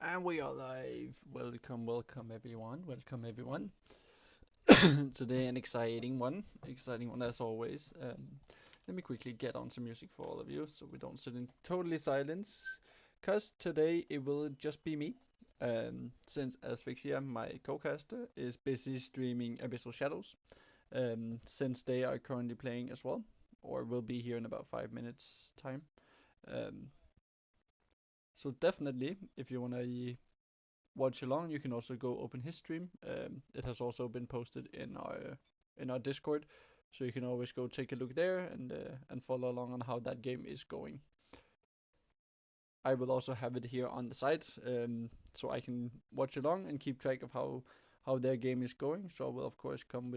And we are live. Welcome everyone. Welcome everyone. Today an exciting one as always. Let me quickly get on some music for all of you, so we don't sit in totally silence. Cause today it will just be me. Since Asphyxia, my co-caster, is busy streaming Abyssal Shadows. Since they are currently playing as well, or will be here in about 5 minutes time. Um, so definitely, if you wanna watch along, you can also go open his stream. It has also been posted in our Discord, so you can always go take a look there and follow along on how that game is going. I will also have it here on the site, so I can watch along and keep track of how their game is going. So I will of course come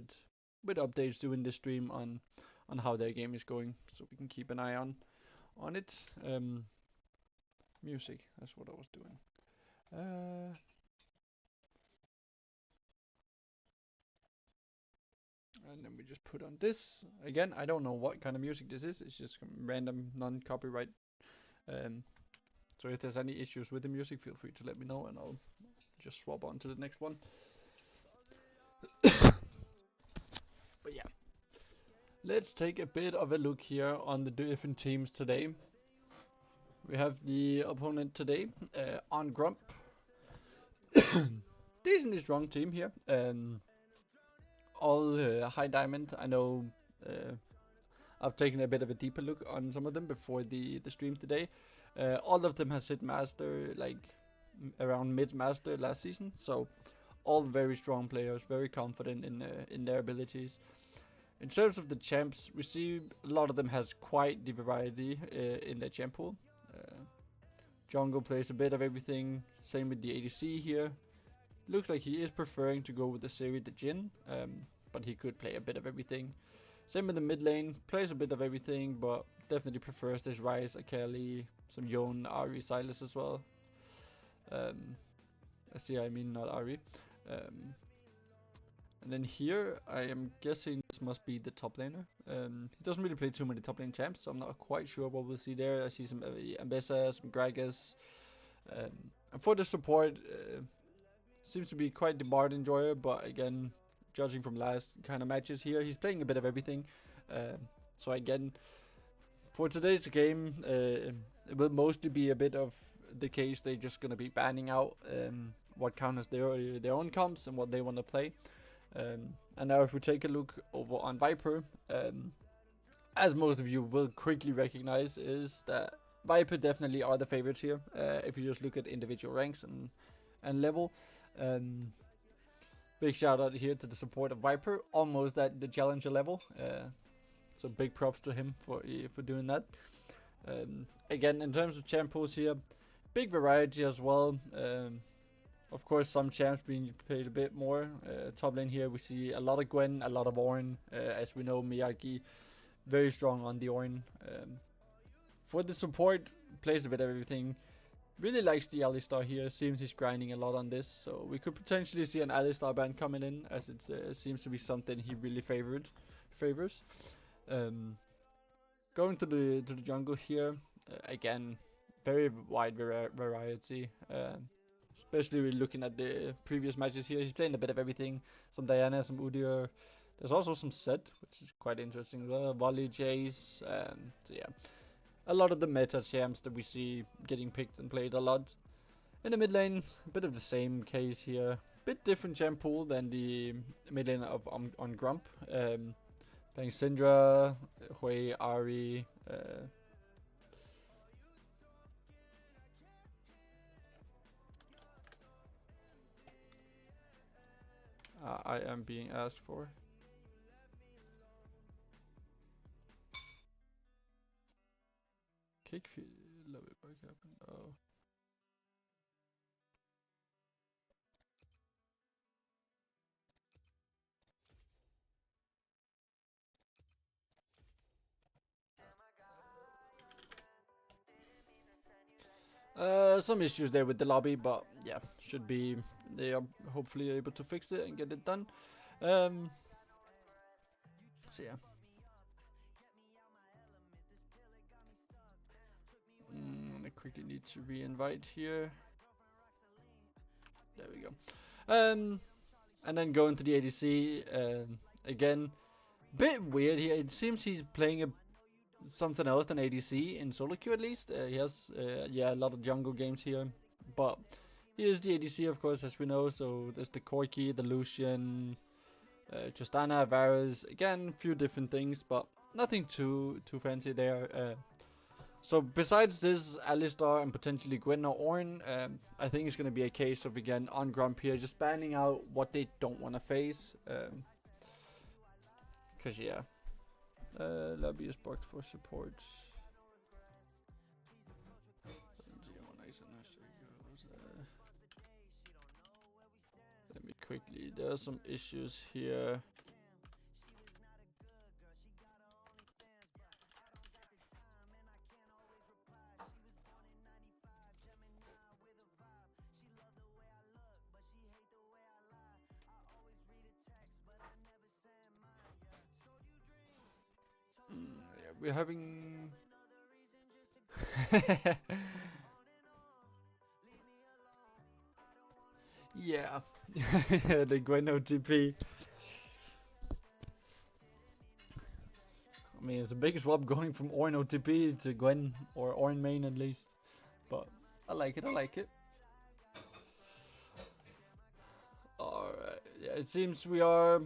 with updates during the stream on how their game is going, so we can keep an eye on it. Music, that's what I was doing. Uh, And then we just put on this. Again, I don't know what kind of music this is. It's just random, non-copyright. Um, so if there's any issues with the music, feel free to let me know, and I'll just swap on to the next one. But yeah, let's take a bit of a look here on the different teams today. We have the opponent today on Gromp. Decently strong team here. All high diamond. I know I've taken a bit of a deeper look on some of them before the stream today. All of them has hit master like around mid master last season, so all very strong players, very confident in their abilities. In terms of the champs, we see a lot of them has quite the variety in their champ pool. Uh, Jungle plays a bit of everything. Same with the ADC here. Looks like he is preferring to go with the Siri the Jin, but he could play a bit of everything. Same with the mid lane, plays a bit of everything, but definitely prefers this Ryze, Akali, some Yone, Ahri, Sylas as well. I mean not Ahri. Um, and then here, I am guessing this must be the top laner. He doesn't really play too many top lane champs, so I'm not quite sure what we'll see there. I see some Abyssal, some Gragas. Um, and for the support, seems to be quite the Bard enjoyer, but again, judging from last kind of matches here, he's playing a bit of everything. So again, for today's game, it will mostly be a bit of the case they're just gonna be banning out what count as their own comps and what they want to play. And now if we take a look over on Viper, as most of you will quickly recognize, is that Viper definitely are the favorites here. If you just look at individual ranks and level. Um, Big shout out here to the support of Viper, almost at the challenger level. So big props to him for doing that. Again, in terms of champ pools here, big variety as well. Of course, some champs being played a bit more. Top lane here, we see a lot of Gwen, a lot of Ornn. As we know, Miyagi very strong on the Ornn. For the support, plays a bit of everything. Really likes the Alistar here. Seems he's grinding a lot on this, so we could potentially see an Alistar ban coming in, as it seems to be something he really favors. Um, Going to the jungle here, again, very wide variety. Especially looking at the previous matches here, he's playing a bit of everything. Some Diana, some Udyr. There's also some Set, which is quite interesting. Volley, Jace. So yeah, a lot of the meta champs that we see getting picked and played a lot. In the mid lane, a bit of the same case here. Bit different champ pool than the mid lane of on Grump. Playing Syndra, Hui, Ahri. I am being asked for. Kick, love it, what happened? Oh. Some issues there with the lobby, but yeah, should be. They are hopefully able to fix it and get it done. Um, so yeah. I quickly need to re-invite here. There we go. And then going to the ADC, again, bit weird here. It seems he's playing something else than ADC in solo queue at least. He has, a lot of jungle games here, but he is the ADC, of course, as we know. So there's the Corki, the Lucian, Tristana, Varus. Again, a few different things, but nothing too fancy there. So besides this, Alistar and potentially Gwen or Ornn, I think it's going to be a case of, again, on Gromp here, just banning out what they don't want to face. Because, yeah. Lobby is blocked for support. Let me quickly, there are some issues here. Yeah, we're having... yeah, the Gwen OTP. I mean, it's a big swap going from Ornn OTP to Gwen, or Ornn main at least. But I like it, I like it. Alright, yeah, it seems we are...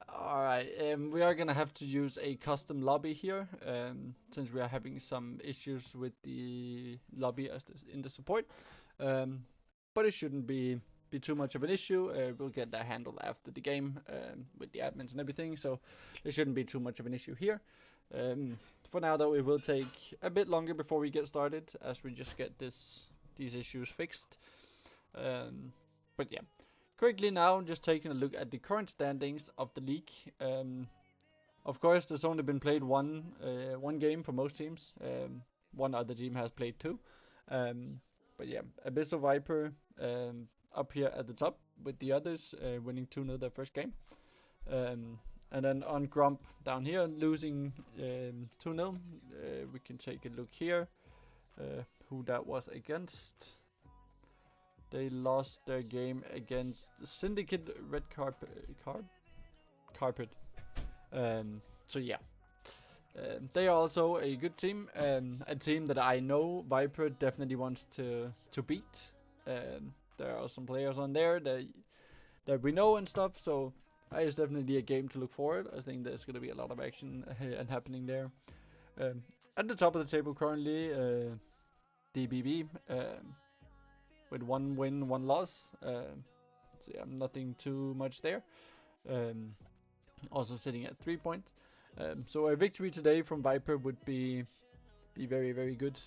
Alright, we are gonna have to use a custom lobby here, since we are having some issues with the lobby as in the support. But it shouldn't be too much of an issue. We'll get that handled after the game, with the admins and everything, so there shouldn't be too much of an issue here. For now though, it will take a bit longer before we get started, as we just get these issues fixed. But yeah. Quickly now, just taking a look at the current standings of the league. Of course, there's only been played one game for most teams. One other team has played two. But yeah, Abyssal Viper up here at the top with the others, winning 2-0 their first game. And then on Gromp down here, losing 2-0. We can take a look here, who that was against. They lost their game against Syndicate Red Carpet. So yeah. They are also a good team, a team that I know Viper definitely wants to beat. There are some players on there that we know and stuff, so it's definitely a game to look forward. I think there's going to be a lot of action and happening there. At the top of the table currently, DBB. With 1 win, 1 loss. So yeah, nothing too much there. Also sitting at 3 points. So a victory today from Viper would be very, very good.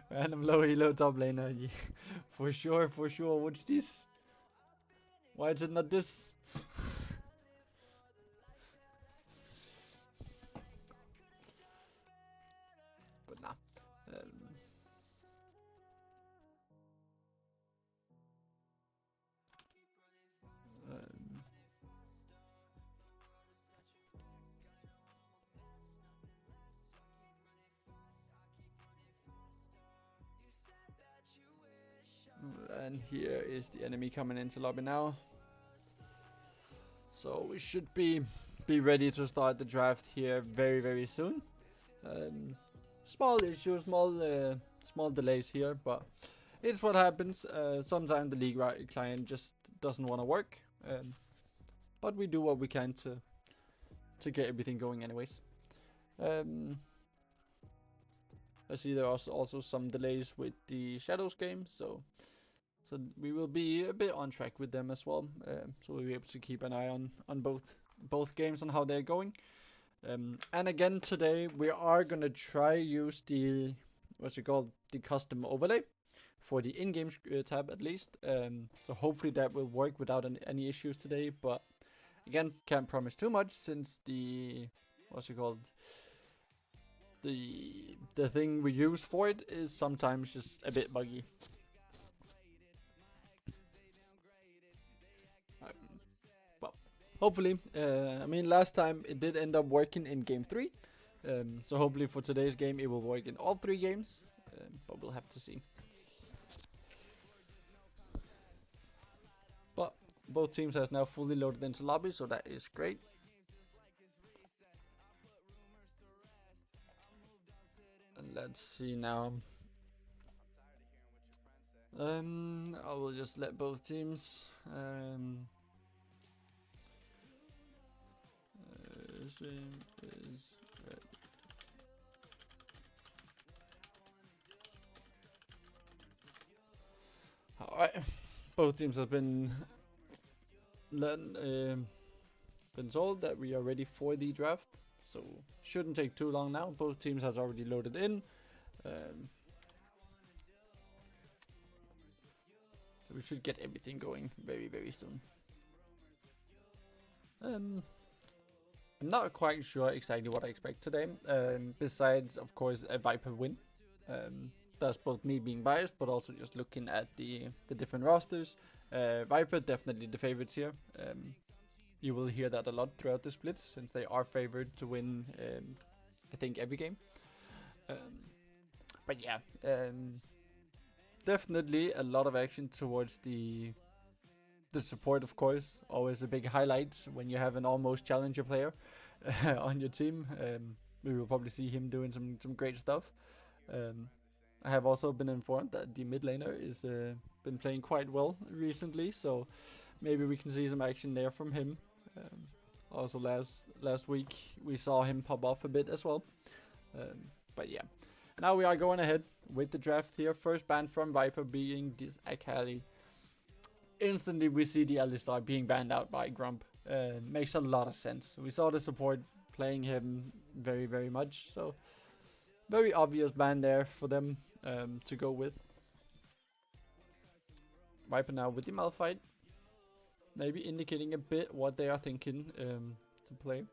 Random low elo top laner. Yeah, for sure. What's this? Why is it not this? But nah. And here is the enemy coming into lobby now. So we should be ready to start the draft here very, very soon. Small issues, small delays here, but it's what happens. Sometimes the league client just doesn't want to work, but we do what we can to get everything going anyways. I see there are also some delays with the Shadows game, so we will be a bit on track with them as well. So we'll be able to keep an eye on both games and how they're going. And again today we are gonna try use the the custom overlay for the in-game tab at least. So hopefully that will work without any issues today. But again, can't promise too much since the the thing we used for it is sometimes just a bit buggy. Well, hopefully. I mean, last time it did end up working in game 3. So hopefully for today's game it will work in all 3 games. But we'll have to see. But both teams has now fully loaded into lobby, so that is great. And let's see now. I will just let both teams. Stream is ready. Alright, both teams have been told that we are ready for the draft, so shouldn't take too long now. Both teams has already loaded in. We should get everything going very soon. I'm not quite sure exactly what I expect today. Besides, of course, a Viper win. That's both me being biased, but also just looking at the different rosters. Viper definitely the favorites here. You will hear that a lot throughout the split, since they are favored to win, I think, every game. But yeah, definitely a lot of action towards the support, of course. Always a big highlight when you have an almost challenger player on your team. We will probably see him doing some great stuff. I have also been informed that the mid laner is been playing quite well recently, so maybe we can see some action there from him. Also last week we saw him pop off a bit as well. But yeah, now we are going ahead with the draft here. First ban from Viper being this Akali. Instantly we see the Alistar being banned out by Gromp. Makes a lot of sense. We saw the support playing him very much, so very obvious ban there for them to go with. Viper now with the Malphite, maybe indicating a bit what they are thinking to play.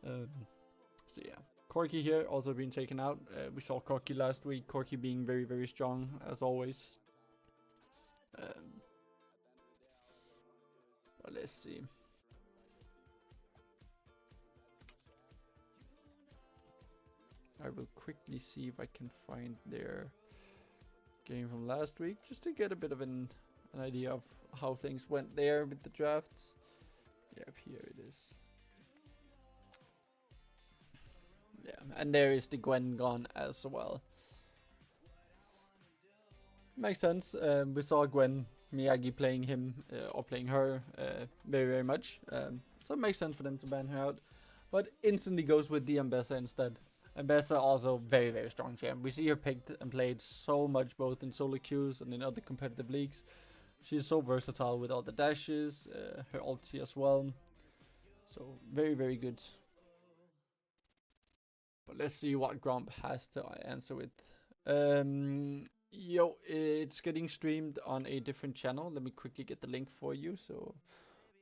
So yeah, Corki here also being taken out. We saw Corki last week. Corki being very strong as always. But let's see. I will quickly see if I can find their game from last week, just to get a bit of an idea of how things went there with the drafts. Yep, here it is. Yeah, and there is the Gwen gone as well. Makes sense. We saw Gwen Miyagi playing him or playing her very much. So it makes sense for them to ban her out. But instantly goes with the Abyssal instead. Abyssal also very strong champ. We see her picked and played so much both in solo queues and in other competitive leagues. She's so versatile with all the dashes, her ulti as well. So very good. But let's see what Gromp has to answer with. Yo, it's getting streamed on a different channel. Let me quickly get the link for you. So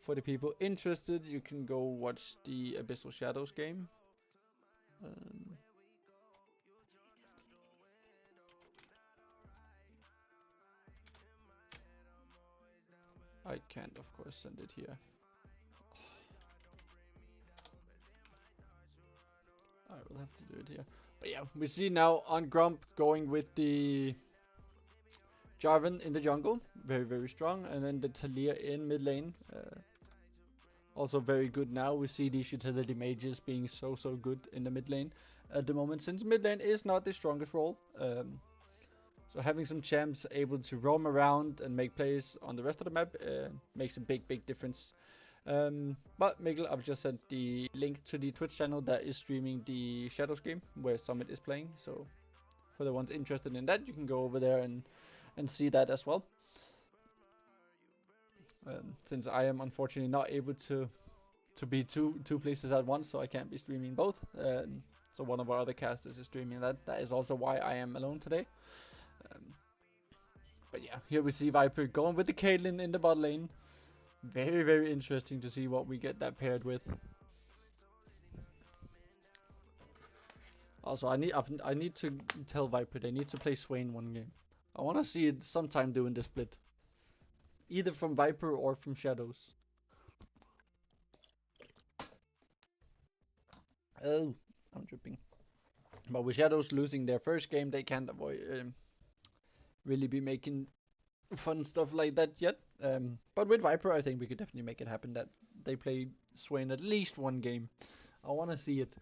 for the people interested, you can go watch the Abyssal Shadows game. I can't, of course, send it here. I will have to do it here. But yeah, we see now on Gromp going with the Jarvan in the jungle, very strong, and then the Talia in mid lane, also very good now. We see these utility mages being so good in the mid lane at the moment, since mid lane is not the strongest role. So having some champs able to roam around and make plays on the rest of the map makes a big difference. But Mikkel, I've just sent the link to the Twitch channel that is streaming the Shadows game where Summit is playing. So for the ones interested in that, you can go over there and see that as well. Since I am unfortunately not able to be two places at once, so I can't be streaming both. So one of our other casters is streaming that. That is also why I am alone today. But yeah, here we see Viper going with the Caitlyn in the bot lane. Very interesting to see what we get that paired with. Also, I need to tell Viper they need to play Swain one game. I want to see it sometime during the split, either from Viper or from Shadows. Oh, I'm tripping. But with Shadows losing their first game, they can't avoid really be making fun stuff like that yet. But with Viper, I think we could definitely make it happen that they play Swain at least one game. I want to see it.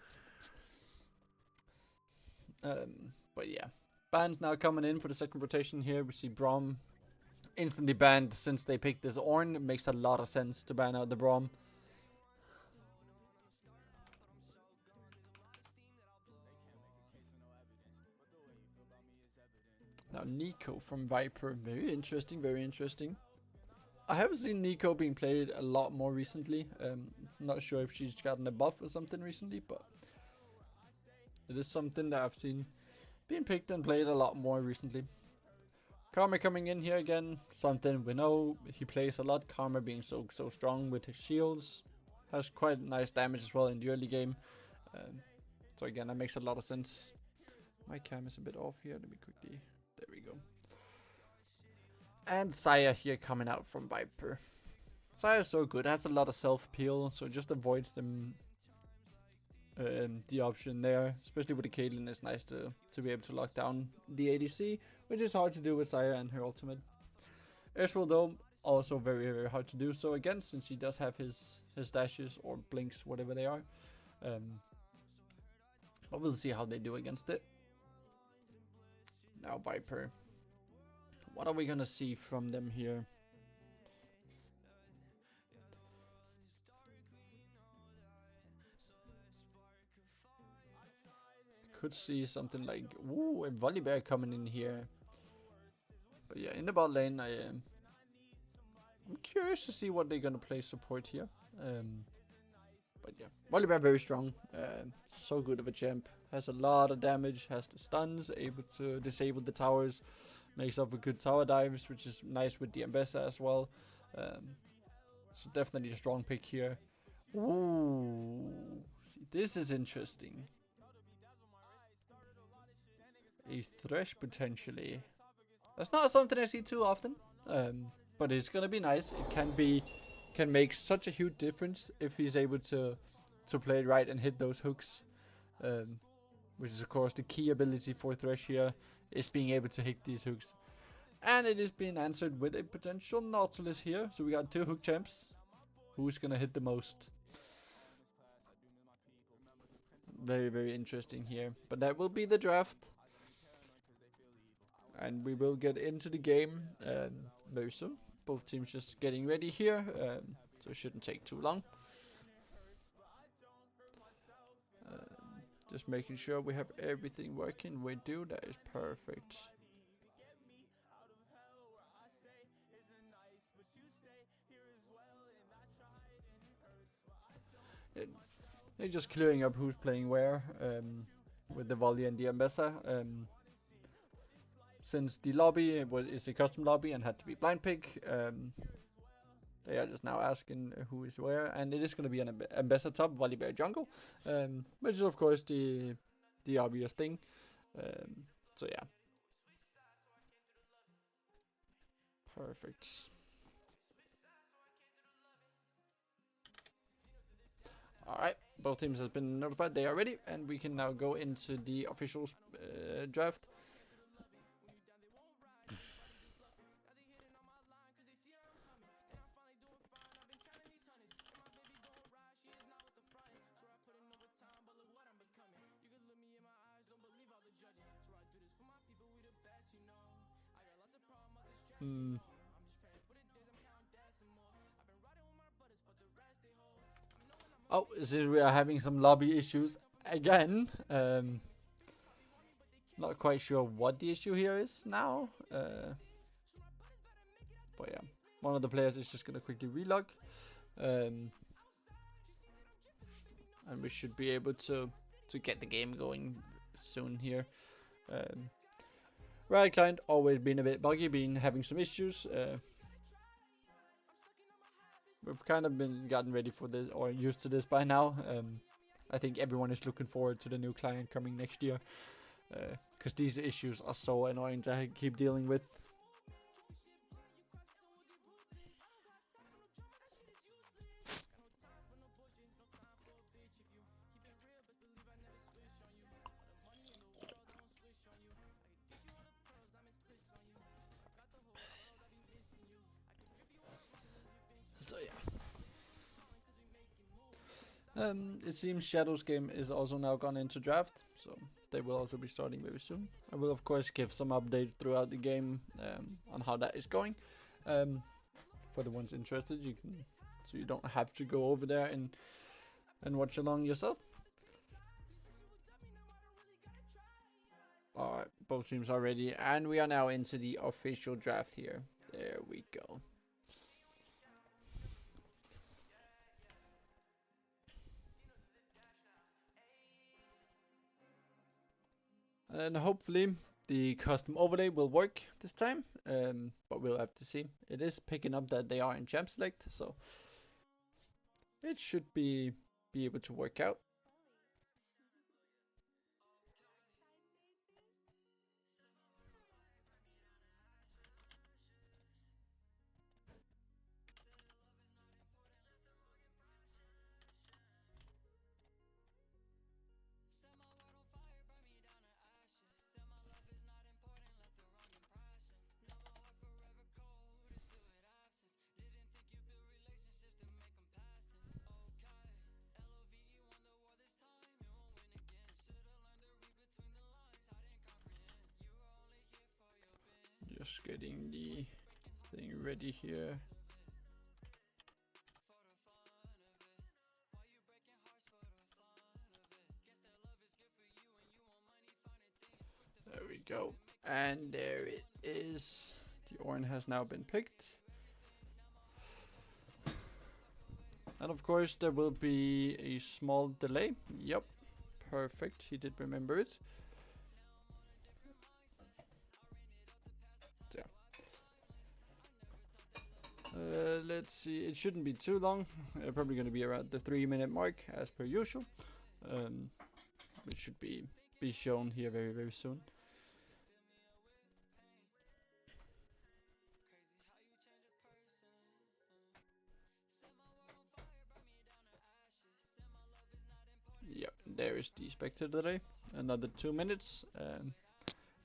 But yeah, bans now coming in for the second rotation here. We see Brom instantly banned since they picked this Ornn. It makes a lot of sense to ban out the Brom. Now Nico from Viper, very interesting, very interesting. I have seen Nico being played a lot more recently. Not sure if she's gotten a buff or something recently, but it is something that I've seen being picked and played a lot more recently. Karma coming in here again, something we know he plays a lot. Karma being so strong with his shields, has quite nice damage as well in the early game. So again, that makes a lot of sense. My cam is a bit off here. Let me quickly. There we go. And Saya here coming out from Viper. Saya is so good, has a lot of self-peel, so it just avoids them the option there. Especially with the Caitlyn, it's nice to be able to lock down the ADC, which is hard to do with Saya and her ultimate. Ezreal though, also very hard to do so against, since he does have his dashes or blinks, whatever they are. But we'll see how they do against it. Now Viper. What are we gonna see from them here? Could see something like a Volibear coming in here. But yeah, in the bot lane, I'm curious to see what they're gonna play support here. But yeah, Volibear very strong. So good of a champ. Has a lot of damage. Has the stuns. Able to disable the towers. Makes up for good tower dives, which is nice with the Abyssal as well. So definitely a strong pick here. Ooh, see, this is interesting. A Thresh potentially. That's not something I see too often, but it's gonna be nice. It can make such a huge difference if he's able to play it right and hit those hooks, which is of course the key ability for Thresh here, is being able to hit these hooks. And it is being answered with a potential Nautilus here. So we got two hook champs. Who's gonna hit the most? Very interesting here. But that will be the draft. And we will get into the game very soon. Both teams just getting ready here, so it shouldn't take too long. Just making sure we have everything working. We do, that is perfect. They're just clearing up who's playing where with the volley and the Ambessa. Since the lobby is a custom lobby and had to be blind pick, they are just now asking who is where, and it is going to be an Ambessa top, Volibear jungle, which is of course the obvious thing. So yeah, perfect. Alright, both teams have been notified, they are ready, and we can now go into the official draft. Oh, so we are having some lobby issues again. Not quite sure what the issue here is now. But yeah, one of the players is just gonna quickly relog. And we should be able to get the game going soon here. Right client always been a bit buggy, been having some issues. We've kind of been gotten ready for this or used to this by now. I think everyone is looking forward to the new client coming next year, because these issues are so annoying to keep dealing with. So yeah. It seems Shadow's game is also now gone into draft, so they will also be starting very soon. I will of course give some updates throughout the game on how that is going. For the ones interested, you can, so you don't have to go over there and watch along yourself. Alright, both teams are ready, and we are now into the official draft here. There we go. And hopefully the custom overlay will work this time, but we'll have to see. It is picking up that they are in champ select, so it should be able to work out. Just getting the thing ready here. There we go. And there it is. The Ornn has now been picked. And of course there will be a small delay. Yep, perfect. He did remember it. Yeah. Let's see. It shouldn't be too long. Probably going to be around the 3-minute mark as per usual. Which should be shown here very soon. Yep, there is the Spectre delay. Another 2 minutes,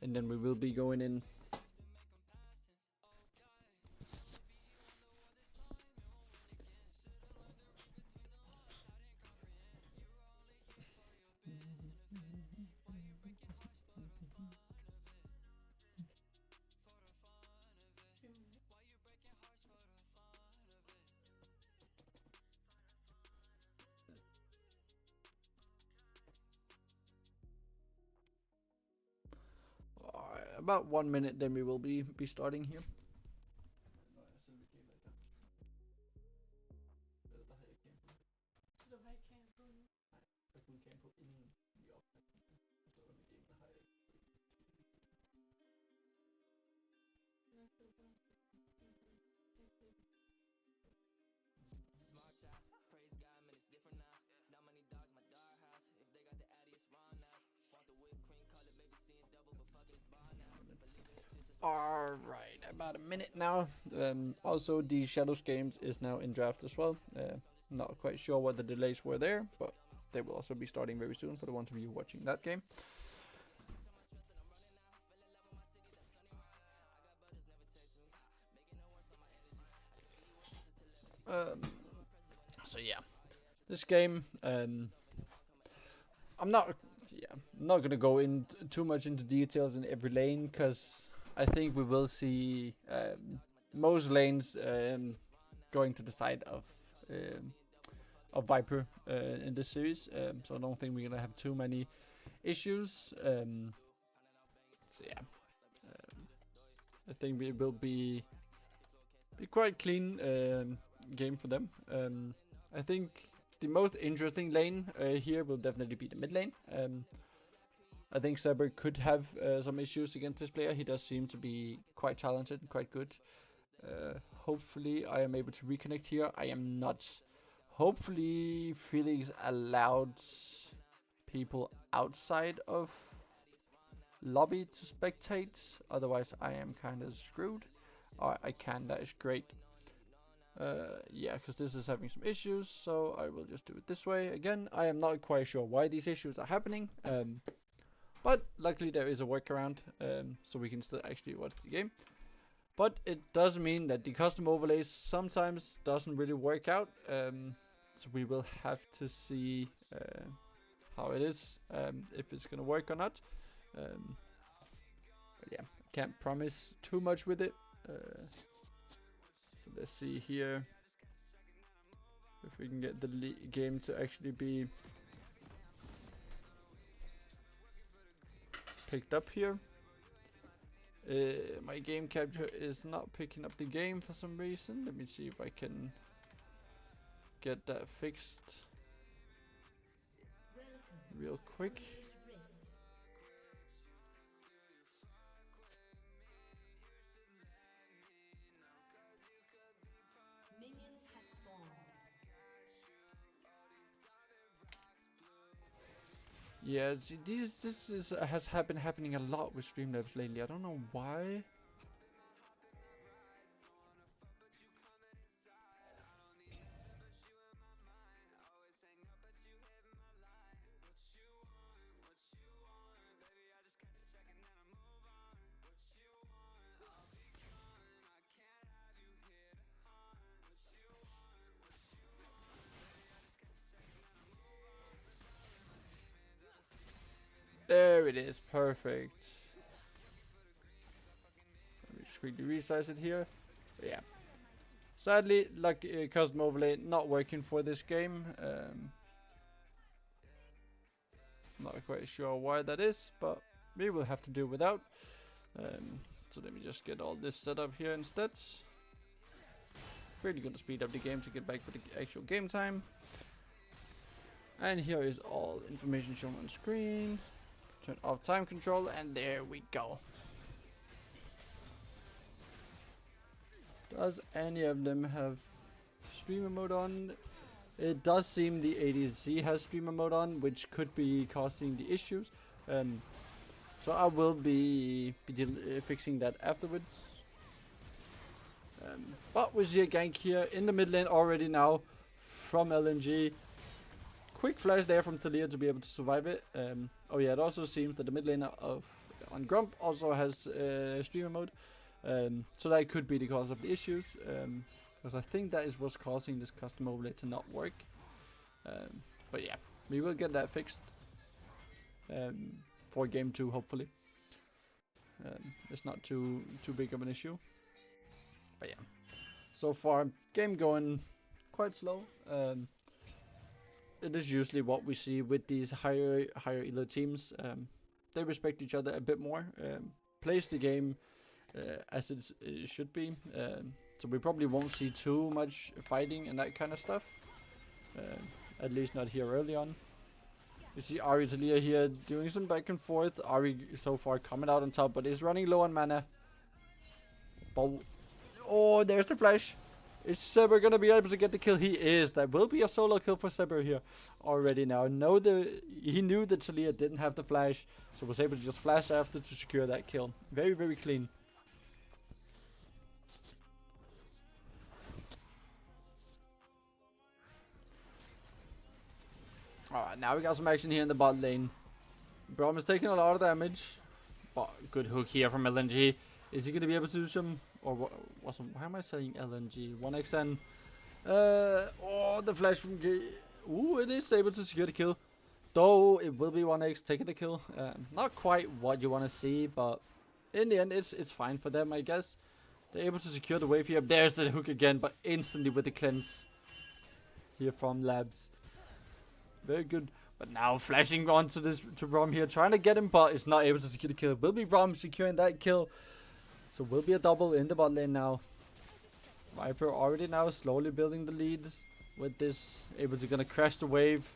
and then we will be going in. About 1 minute, then we will be starting here. Alright, about a minute now. Also, the Shadows games is now in draft as well. Not quite sure what the delays were there, but they will also be starting very soon for the ones of you watching that game. So yeah, this game, I'm not gonna go in too much into details in every lane, because I think we will see most lanes going to the side of Viper in this series. So I don't think we're gonna have too many issues. So yeah, I think it will be quite clean game for them. I think the most interesting lane here will definitely be the mid lane. I think Saber could have some issues against this player. He does seem to be quite talented and quite good. Hopefully I am able to reconnect here. I am not. Hopefully Felix allowed people outside of lobby to spectate. Otherwise I am kind of screwed. Alright, I can. That is great. Yeah, because this is having some issues, so I will just do it this way. Again, I am not quite sure why these issues are happening, but luckily there is a workaround, so we can still actually watch the game. But it does mean that the custom overlays sometimes doesn't really work out. So we will have to see how it is, if it's gonna work or not. But yeah, can't promise too much with it. So let's see here if we can get the game to actually be picked up here. My game capture is not picking up the game for some reason. Let me see if I can get that fixed real quick. Yeah, this has been happening a lot with Streamlabs lately. I don't know why. There it is, perfect. Let me just quickly resize it here. Yeah. Sadly, like custom overlay not working for this game. Not quite sure why that is, but we will have to do without. So let me just get all this set up here instead. Really gonna speed up the game to get back with the actual game time. And here is all information shown on screen. Turn off time control, and there we go. Does any of them have streamer mode on? It does seem the ADC has streamer mode on, which could be causing the issues. So I will be fixing that afterwards. But we see a gank here in the mid lane already now from LNG. Quick flash there from Talia to be able to survive it. Oh yeah, it also seems that the mid laner on Gromp also has streamer mode. So that could be the cause of the issues. Because I think that is what's causing this custom overlay to not work. But yeah, we will get that fixed for game 2 hopefully. It's not too big of an issue. But yeah, so far game going quite slow. It is usually what we see with these higher elo teams. They respect each other a bit more, plays the game as it should be. So we probably won't see too much fighting and that kind of stuff. At least not here early on. You see Ahri Talia here doing some back and forth. Ahri so far coming out on top, but is running low on mana. But oh, there's the flash. Is Saber gonna be able to get the kill? He is. That will be a solo kill for Saber here already now. He knew that Talia didn't have the flash, so was able to just flash after to secure that kill. Very, very clean. Alright, now we got some action here in the bot lane. Braum is taking a lot of damage. But good hook here from LNG. Is he gonna be able to do some... Or why am I saying LNG? 1xn. Oh, the flash from G. Ooh, it is able to secure the kill. Though it will be 1x taking the kill. Not quite what you want to see, but in the end, it's fine for them, I guess. They're able to secure the wave here. There's the hook again, but instantly with the cleanse here from Labs. Very good. But now flashing onto to Braum here, trying to get him, but it's not able to secure the kill. Will be Braum securing that kill. So will be a double in the bot lane now. Viper already now slowly building the lead with this, able to gonna crash the wave,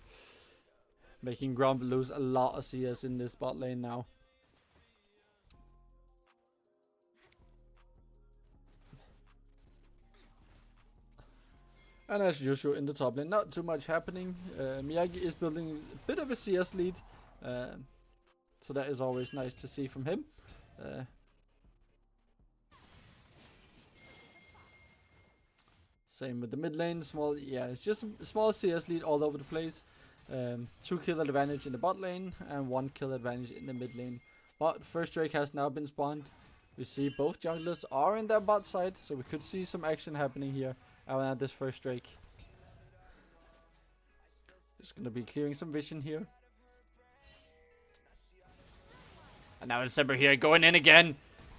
making Gromp lose a lot of CS in this bot lane now. And as usual in the top lane, not too much happening. Miyagi is building a bit of a CS lead, so that is always nice to see from him. Same with the mid lane, it's just a small CS lead all over the place. 2 kill advantage in the bot lane and 1 kill advantage in the mid lane. But first Drake has now been spawned. We see both junglers are in their bot side, so we could see some action happening here around this first Drake. Just gonna be clearing some vision here. And now it's Saber here going in again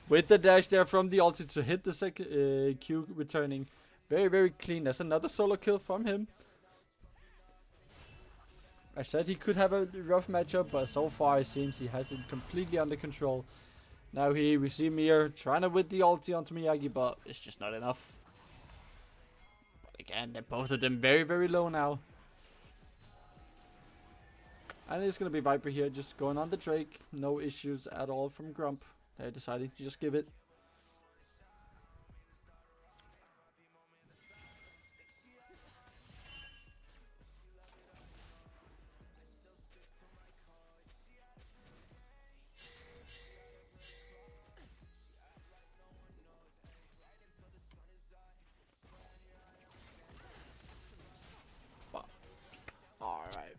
with the dash there from the ulti to hit the second Q returning. Very, very clean. That's another solo kill from him. I said he could have a rough matchup, but so far it seems he has it completely under control. Now we see Mir trying to whip the ulti onto Miyagi, but it's just not enough. But again, they're both of them very, very low now. And it's going to be Viper here, just going on the Drake. No issues at all from Gromp. They decided to just give it. Alright.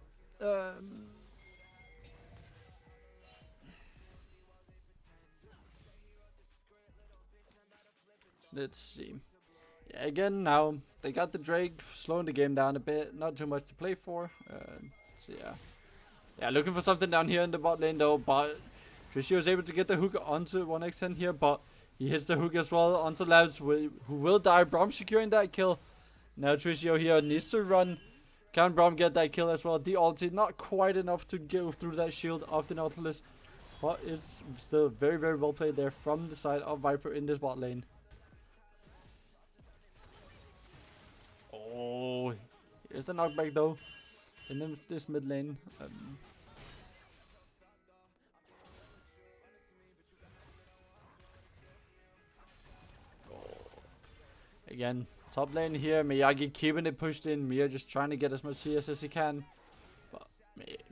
Let's see. Yeah, again, now they got the Drake, slowing the game down a bit. Not too much to play for. So yeah, looking for something down here in the bot lane though. But Tricio is able to get the hook onto 1xN here, but he hits the hook as well onto Labs, who will die. Brom securing that kill. Now Tricio here needs to run. Can Brom get that kill as well? The ulti not quite enough to go through that shield of the Nautilus, but it's still very, very well played there from the side of Viper in this bot lane. Oh, here's the knockback though in this mid lane. Again, top lane here, Miyagi keeping it pushed in. Mia just trying to get as much CS as he can, but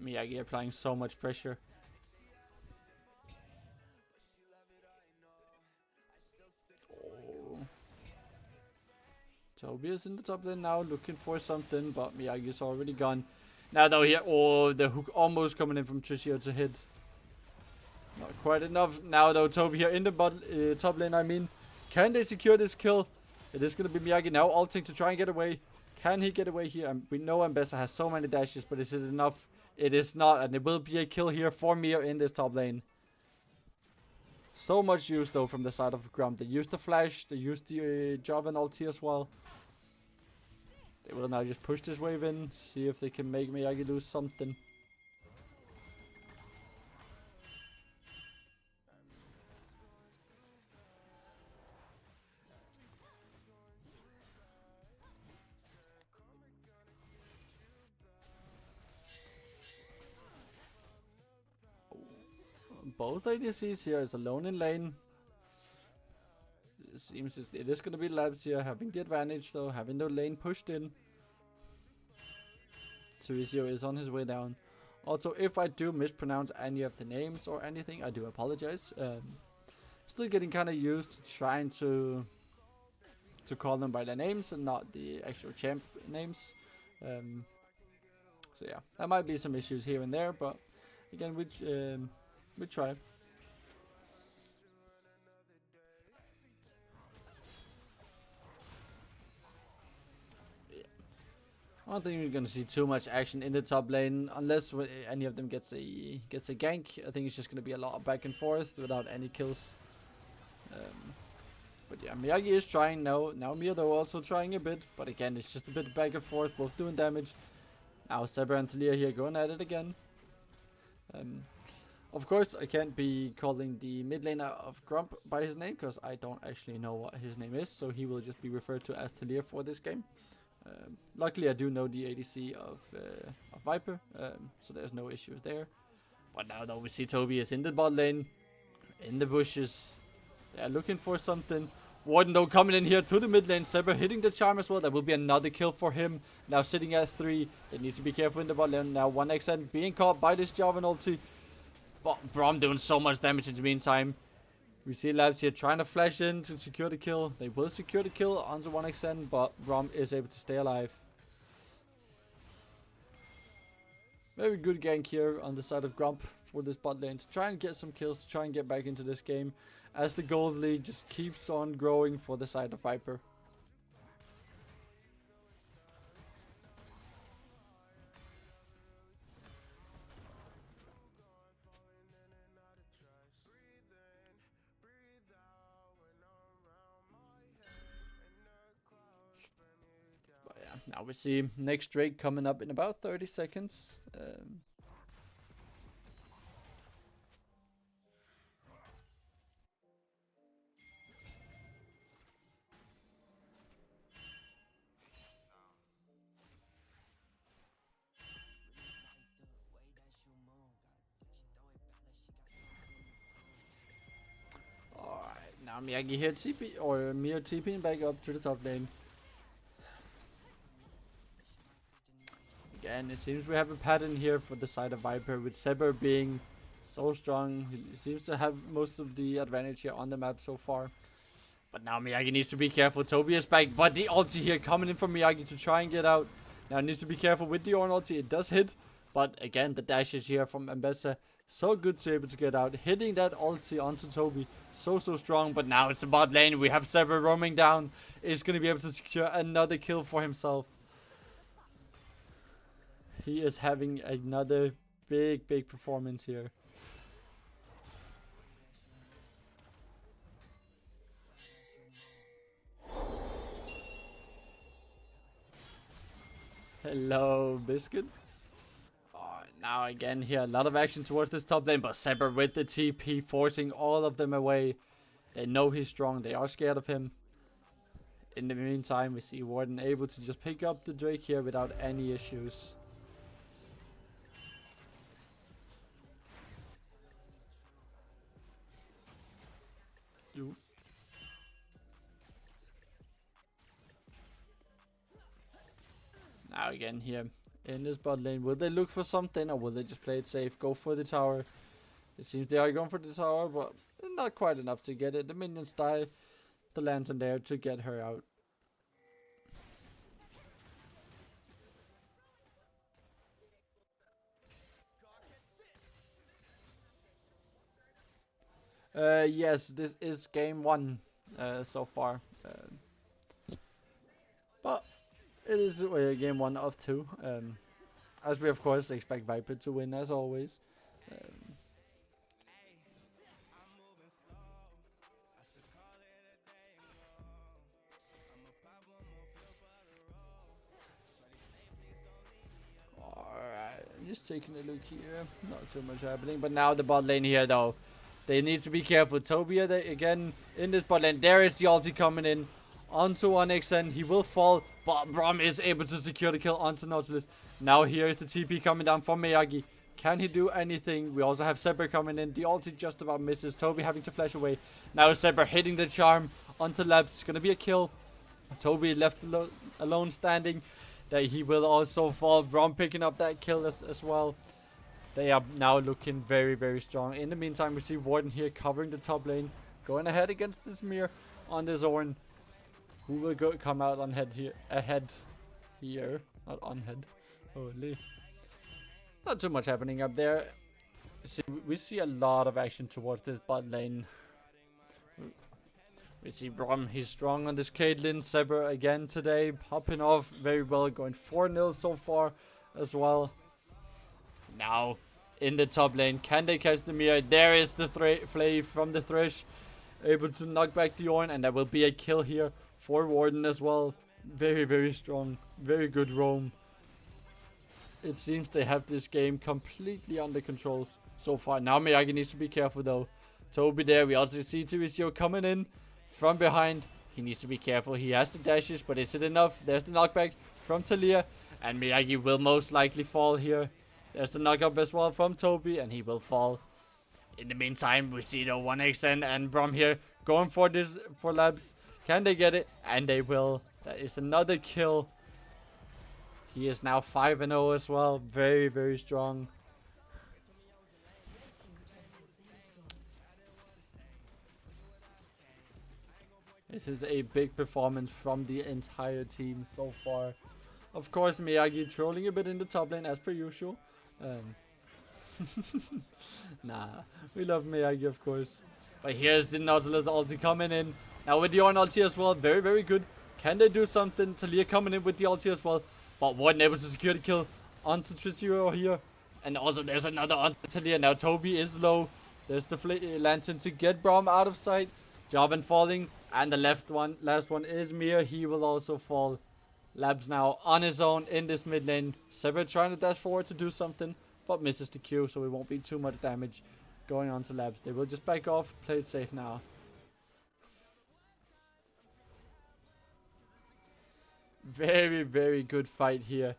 Miyagi applying so much pressure. Toby is in the top lane now, looking for something, but Miyagi's already gone. Now though here, oh, the hook almost coming in from Tricio to hit. Not quite enough. Now though, Toby here in the top lane, I mean. Can they secure this kill? It is going to be Miyagi now ulting to try and get away. Can he get away here? We know Abyssal has so many dashes, but is it enough? It is not, and it will be a kill here for Mir in this top lane. So much use though from the side of Gromp. They used the flash, they used the Java and ulti as well. They will now just push this wave in, see if they can make Miyagi lose something. Both ADCs here is alone in lane. It seems it is going to be Labs here having the advantage though, having the lane pushed in. Tricio is on his way down. Also, if I do mispronounce any of the names or anything, I do apologize. Still getting kind of used to trying to call them by their names and not the actual champ names. So yeah, there might be some issues here and there, but again, we try. I don't think we're gonna see too much action in the top lane unless any of them gets a gank. I think it's just gonna be a lot of back and forth without any kills. But yeah, Miyagi is trying now. Now Mia though also trying a bit, but again it's just a bit back and forth, both doing damage. Now Saber and Talia here going at it again. Of course, I can't be calling the mid laner of Gromp by his name because I don't actually know what his name is, so he will just be referred to as Talia for this game. Luckily, I do know the ADC of Viper, so there's no issues there. But now though, we see Toby is in the bot lane, in the bushes. They're looking for something. Warden though coming in here to the mid lane. Saber hitting the charm as well. That will be another kill for him. Now sitting at 3. They need to be careful in the bot lane. Now 1xN being caught by this Jarvan ulti. But Brom doing so much damage in the meantime. We see Labs here trying to flash in to secure the kill. They will secure the kill onto 1xN, but Brom is able to stay alive. Very good gank here on the side of Gromp for this bot lane to try and get some kills, to try and get back into this game, as the gold lead just keeps on growing for the side of Viper. Now we see next Drake coming up in about 30 seconds. Alright, now Miyagi here TP, or Mia TPing back up to the top lane. Again, it seems we have a pattern here for the side of Viper, with Seber being so strong. He seems to have most of the advantage here on the map so far. But now Miyagi needs to be careful. Toby is back, but the ulti here coming in from Miyagi to try and get out. Now needs to be careful with the Ornn ulti. It does hit, but again, the dashes here from Abyssal, so good to be able to get out. Hitting that ulti onto Toby, so strong. But now it's the bot lane. We have Seber roaming down. Is going to be able to secure another kill for himself. He is having another big performance here. Hello, Biscuit. Now again here, a lot of action towards this top lane, but Seber with the TP, forcing all of them away. They know he's strong, they are scared of him. In the meantime, we see Warden able to just pick up the Drake here without any issues. Now again here in this bot lane, will they look for something, or will they just play it safe, go for the tower? It seems they are going for the tower, but not quite enough to get it. The minions die, the lantern there to get her out. Yes, this is game 1 so far. But it is game 1 of 2. As we of course expect Viper to win as always. Alright, just taking a look here. Not too much happening, but now the bot lane here though. They need to be careful. Toby again in this bot lane. There is the ulti coming in onto 1xn. He will fall, but Gromp is able to secure the kill onto Nautilus. Now here is the TP coming down from Miyagi. Can he do anything? We also have Seber coming in. The ulti just about misses. Toby having to flash away. Now Seber hitting the charm onto Labs. It's gonna be a kill. Toby left alone standing. That he will also fall. Gromp picking up that kill as well. They are now looking very strong. In the meantime, we see Warden here covering the top lane, going ahead against this Mir on this Ornn, who will come out on head here, ahead here, not on head. Holy, not too much happening up there. See, we see a lot of action towards this bot lane. We see Gromp, he's strong on this Caitlyn. Seber again today, popping off very well, going 4-0 so far as well. Now in the top lane, can they catch the Mir? There is the Flay from the Thresh, able to knock back the Ornn, and there will be a kill here for Warden as well. Very strong, very good roam. It seems they have this game completely under control so far. Now Miyagi needs to be careful though. Toby there, we also see Tibisio coming in from behind. He needs to be careful. He has the dashes, but is it enough? There's the knockback from Talia, and Miyagi will most likely fall here. There's the knock up as well from Toby, and he will fall. In the meantime, we see the 1xn and Gromp here going for this for Labs. Can they get it? And they will. That is another kill. He is now 5-0 as well. Very strong. This is a big performance from the entire team so far. Of course, Miyagi trolling a bit in the top lane as per usual. Nah, we love Miyagi, of course. But here's the Nautilus ulti coming in. Now with the Ornn ulti as well, very, very good. Can they do something? Talia coming in with the ulti as well, but wasn't able to secure the kill onto Trizio here. And also there's another onto Talia. Now Toby is low. There's the Lantern to get Braum out of sight. Jarvan falling, and the last one is Mir. He will also fall. Labs now on his own in this mid lane. Sever trying to dash forward to do something, but misses the Q, so it won't be too much damage going on to Labs. They will just back off, play it safe now. Very, very good fight here.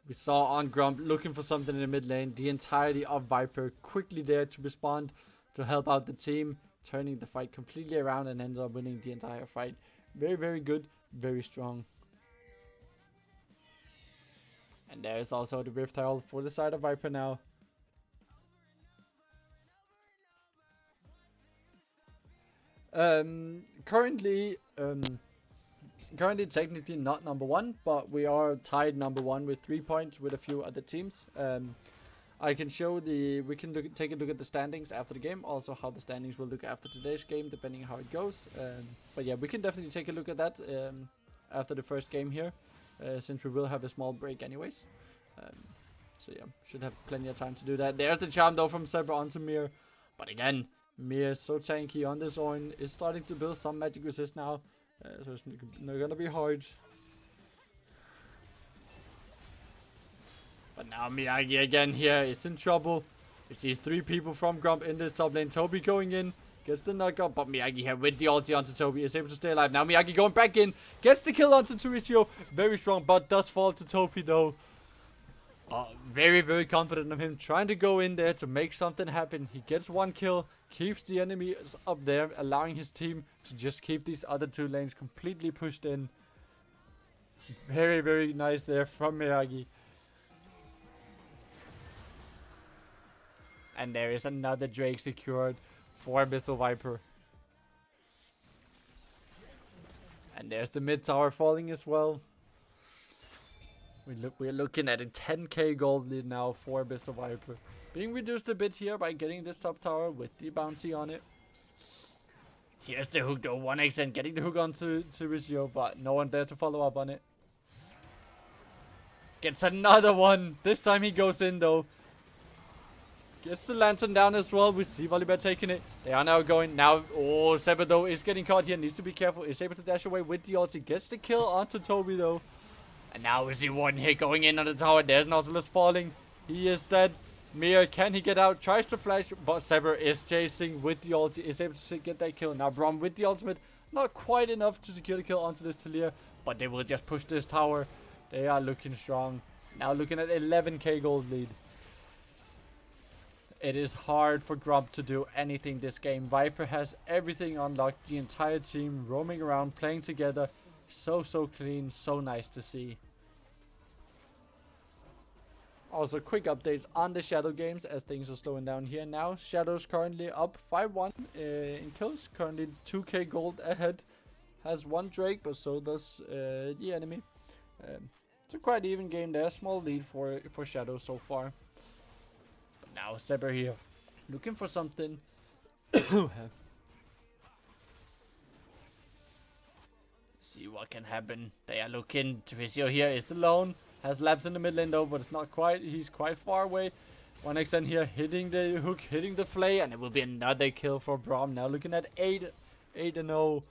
We saw on Gromp looking for something in the mid lane. The entirety of Viper quickly there to respond to help out the team, turning the fight completely around and ended up winning the entire fight. Very, very good, very strong. And there's also the Rift Herald for the side of Viper now. Currently technically not number one, but we are tied number one with 3 points with a few other teams. I can show we can take a look at the standings after the game, also how the standings will look after today's game, depending how it goes. But yeah, we can definitely take a look at that after the first game here, since we will have a small break anyways. So yeah, should have plenty of time to do that. There's the charm though from Zebra onto Mir, but again, Mir is so tanky on this Ornn, is starting to build some magic resist now, so it's not gonna be hard. But now Miyagi again here is in trouble. We see 3 people from Gromp in this top lane. Toby going in, gets the knockup, but Miyagi here with the ulti onto Toby is able to stay alive. Now Miyagi going back in, gets the kill onto Turicio. Very strong, but does fall to Toby though. Very, very confident of him trying to go in there to make something happen. He gets 1 kill, keeps the enemies up there, allowing his team to just keep these other 2 lanes completely pushed in. Very, very nice there from Miyagi. And there is another Drake secured for Abyssal Viper. And there's the mid tower falling as well. We're looking at a 10k gold lead now for Abyssal Viper. Being reduced a bit here by getting this top tower with the bounty on it. Here's the hook though, 1x and getting the hook onto Rizio, but no one there to follow up on it. Gets another one. This time he goes in though. Gets the lantern down as well. We see Volibear taking it. They are now going. Now, oh, Seba though is getting caught here. Needs to be careful. Is able to dash away with the ulti. Gets the kill onto Toby though. And now we see 1 hit going in on the tower. There's Nautilus falling. He is dead. Mir, can he get out? Tries to flash, but Saber is chasing with the ulti. Is able to get that kill. Now Braum with the ultimate. Not quite enough to secure the kill onto this Talia, but they will just push this tower. They are looking strong. Now looking at 11k gold lead. It is hard for Gromp to do anything this game. Viper has everything unlocked. The entire team roaming around, playing together. So clean, so nice to see. Also, quick updates on the Shadow games as things are slowing down here now. Shadow's currently up 5-1 in kills. Currently 2k gold ahead. Has 1 Drake, but so does the enemy. It's a quite even game there. Small lead for Shadow so far. But now Saber here, looking for something. See what can happen. They are looking. Trizio here is alone. Has Labs in the mid lane though, but it's not quite. He's quite far away. 1xn here hitting the hook, hitting the flay, and it will be another kill for Braum. Now looking at 8-0.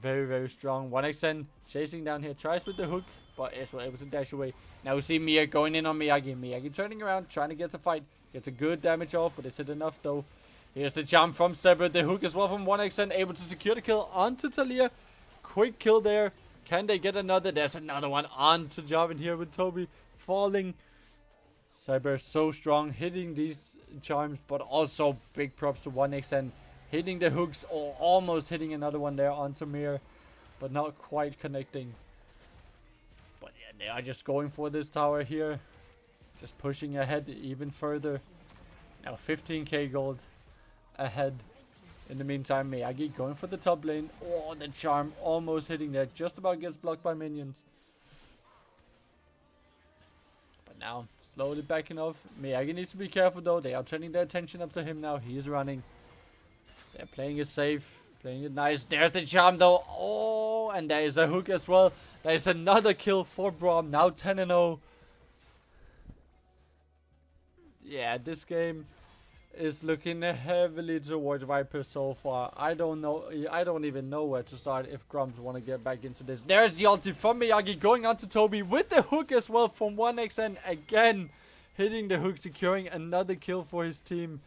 Very, very strong. 1xn chasing down here. Tries with the hook, but is able to dash away. Now we see Mir going in on Miyagi. Miyagi turning around, trying to get the fight. Gets a good damage off, but is it enough though? Here's the jump from Sever. The hook as well from 1xn. Able to secure the kill onto Talia. Quick kill there. Can they get another? There's another one onto Jarvan here with Toby falling. Cyber so strong, hitting these charms, but also big props to 1xn. Hitting the hooks or almost hitting another one there onto Mir, but not quite connecting. But yeah, they are just going for this tower here. Just pushing ahead even further. Now 15k gold ahead. In the meantime, Miyagi going for the top lane. Oh, the charm almost hitting there. Just about gets blocked by minions. But now, Slowly backing off. Miyagi needs to be careful though. They are turning their attention up to him now. He is running. They're playing it safe. Playing it nice. There's the charm though. Oh, and there is a hook as well. There is another kill for Brom. Now 10-0. Yeah, this game is looking heavily towards Viper so far. I don't know. I don't even know where to start if Gromps want to get back into this. There's the ulti from Miyagi going on to Toby with the hook as well from 1xN again. Hitting the hook, securing another kill for his team.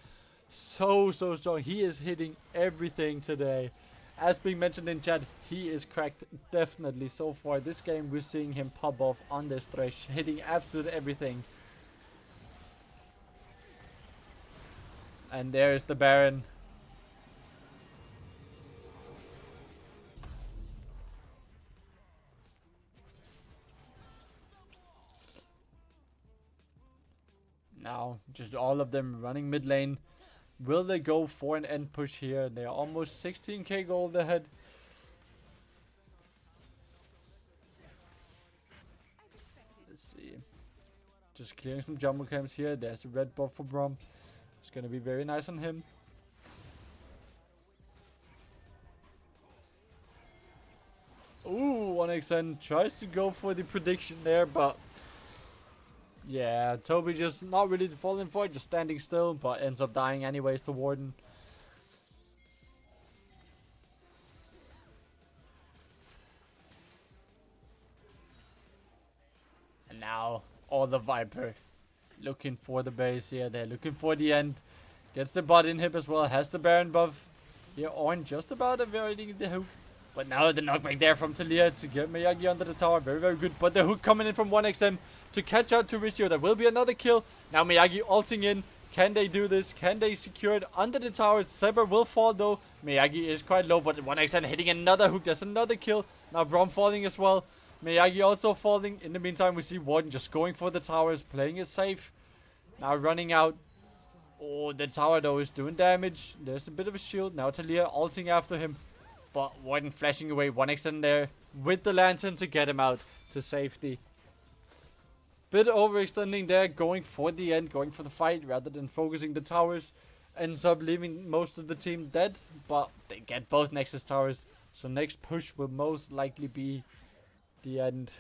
So strong. He is hitting everything today. As being mentioned in chat, he is cracked definitely so far. This game we're seeing him pop off on this thresh, hitting absolutely everything. And there is the Baron. Now, just all of them running mid lane. Will they go for an end push here? They are almost 16k gold ahead. Let's see. Just clearing some jumbo camps here. There's a red buff for Brom. It's gonna be very nice on him. Ooh, 1xN tries to go for the prediction there, but yeah, Toby just not really falling for it, just standing still, but ends up dying anyways to Warden. And now, all the Viper looking for the base here. They're looking for the end. Gets the bot inhib as well, has the Baron buff. Here, Ornn just about avoiding the hook. But now the knockback there from Talia to get Miyagi under the tower. Very, very good. But the hook coming in from 1xM to catch out to Rishio. There will be another kill. Now Miyagi ulting in. Can they do this? Can they secure it under the tower? Saber will fall though. Miyagi is quite low, but 1xM hitting another hook. There's another kill. Now Brom falling as well. Miyagi also falling. In the meantime, we see Warden just going for the towers, playing it safe. Now running out. Oh, the tower though is doing damage. There's a bit of a shield. Now Talia ulting after him. But Warden flashing away 1xN there with the lantern to get him out to safety. Bit overextending there, going for the end, going for the fight rather than focusing the towers. Ends up leaving most of the team dead, but they get both Nexus towers. So next push will most likely be the end.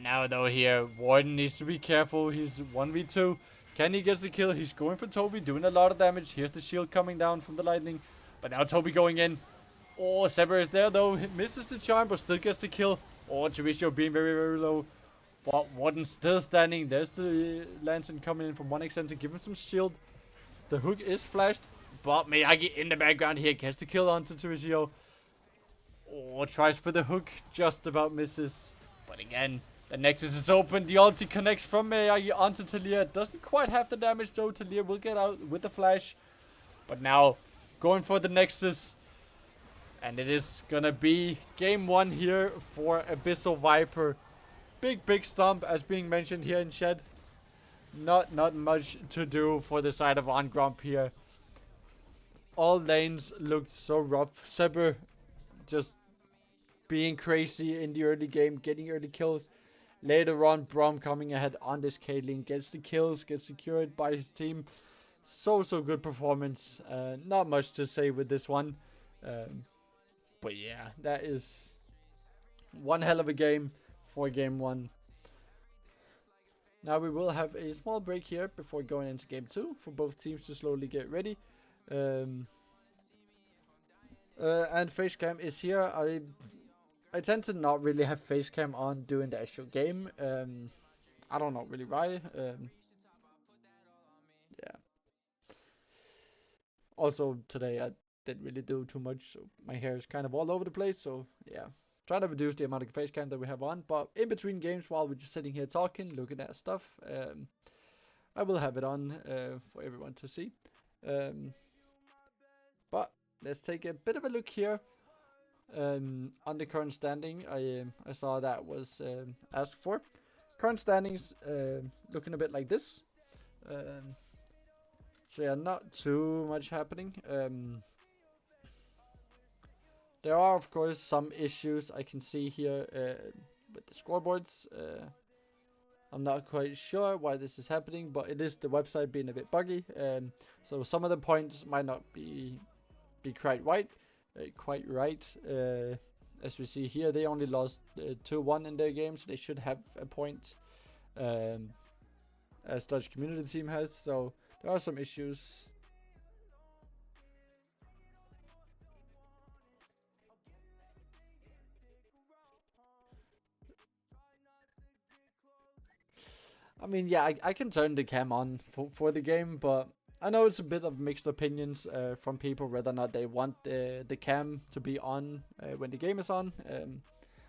Now though here, Warden needs to be careful. He's 1v2. Can he get the kill? He's going for Toby, doing a lot of damage. Here's the shield coming down from the lightning. But now Toby going in. Oh, Saber is there though. He misses the charm, but still gets the kill. Oh, Chivisio being very, very low. But Warden still standing. There's the lantern coming in from 1xN to give him some shield. The hook is flashed. But Miyagi in the background here gets the kill onto Chivisio. Oh, tries for the hook. Just about misses. But again, the Nexus is open. The ulti connects from Miyagi onto Talia. Doesn't quite have the damage though. Talia will get out with the flash. But now, going for the Nexus. And it is gonna be game 1 here for Abyssal Viper. Big stomp as being mentioned here in chat. Not much to do for the side of Gromp here. All lanes looked so rough. Saber just being crazy in the early game, getting early kills. Later on, Brom coming ahead on this Caitlyn, gets the kills, gets secured by his team. So good performance. Not much to say with this one. But yeah, that is one hell of a game for game 1. Now we will have a small break here before going into game 2 for both teams to slowly get ready. And Facecam is here. I tend to not really have Facecam on during the actual game. I don't know really why. Yeah. Also today I didn't really do too much, so my hair is kind of all over the place. So yeah, try to reduce the amount of Facecam that we have on. But in between games, while we're just sitting here talking, looking at stuff, I will have it on for everyone to see. But let's take a bit of a look here. On the current standing, I saw that was asked for. Current standings looking a bit like this. So yeah, not too much happening. There are of course some issues I can see here with the scoreboards. I'm not quite sure why this is happening, but it is the website being a bit buggy, so some of the points might not be quite right. As we see here, they only lost 2-1 in their game, so they should have a point, um, as Dutch community team has. So there are some issues. I mean, yeah, I can turn the cam on for the game, but I know it's a bit of mixed opinions from people whether or not they want the cam to be on when the game is on.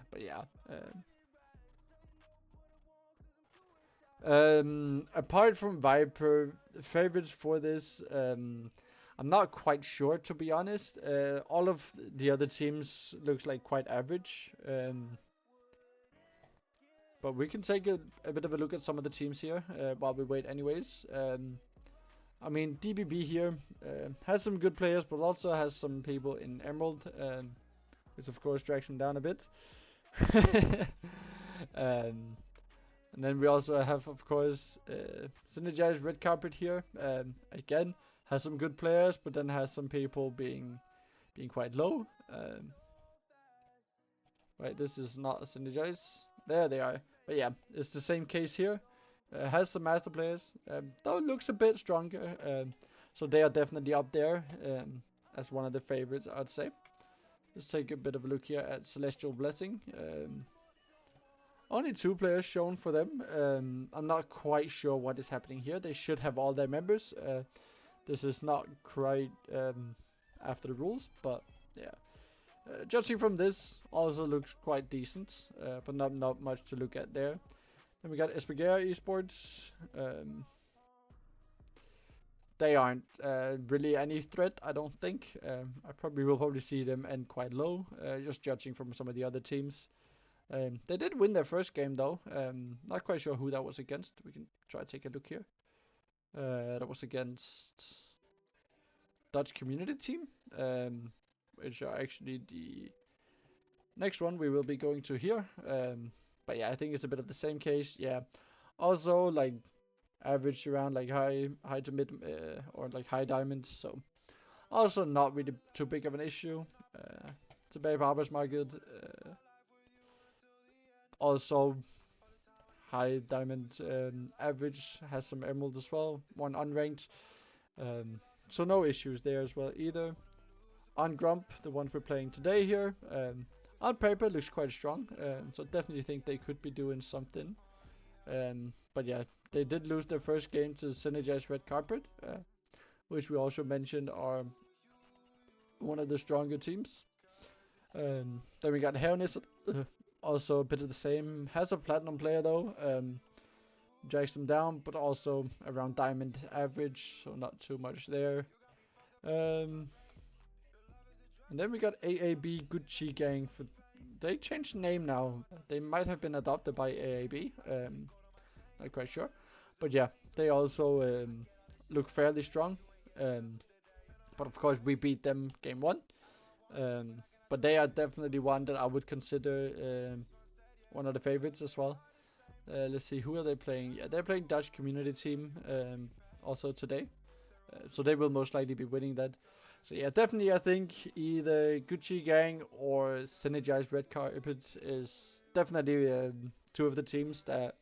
But yeah. Apart from Viper, favorites for this, I'm not quite sure to be honest. All of the other teams looks like quite average. But we can take a bit of a look at some of the teams here while we wait anyways. I mean, DBB here has some good players, but also has some people in Emerald, which of course drags them down a bit. um, and then we also have, of course, Synergized Red Carpet here. Again, has some good players, but then has some people being quite low. Right, this is not a Synergize. There they are. But yeah, it's the same case here. Has some master players, though it looks a bit stronger. So they are definitely up there as one of the favorites, I'd say. Let's take a bit of a look here at Celestial Blessing. Only 2 players shown for them. I'm not quite sure what is happening here. They should have all their members. This is not quite after the rules, but yeah. Judging from this, also looks quite decent, but not much to look at there. Then we got Espagera Esports. They aren't really any threat, I don't think. I will probably see them end quite low, just judging from some of the other teams. They did win their first game though. Not quite sure who that was against. We can try to take a look here. That was against Dutch community team, which are actually the next one we will be going to here. But yeah, I think it's a bit of the same case. Yeah, also like average around like high to mid or like high diamonds. So also not really too big of an issue. Tilbage på arbejdsmarkedet. Also high diamond average, has some emerald as well, one unranked. So no issues there as well either. On Gromp, the ones we're playing today here, on paper looks quite strong, so definitely think they could be doing something. But yeah, they did lose their first game to Synergized Red Carpet, which we also mentioned are one of the stronger teams. Then we got Hernes, also a bit of the same. Has a platinum player though, drags them down, but also around diamond average, so not too much there. And then we got AAB Gucci Gang. They changed the name now. They might have been adopted by AAB. Not quite sure, but yeah, they also look fairly strong. But of course we beat them game 1. But they are definitely one that I would consider one of the favorites as well. Let's see, who are they playing? Yeah, they're playing Dutch community team also today. So they will most likely be winning that. So yeah, definitely I think either Gucci Gang or Synergized Red Carpet is definitely 2 of the teams that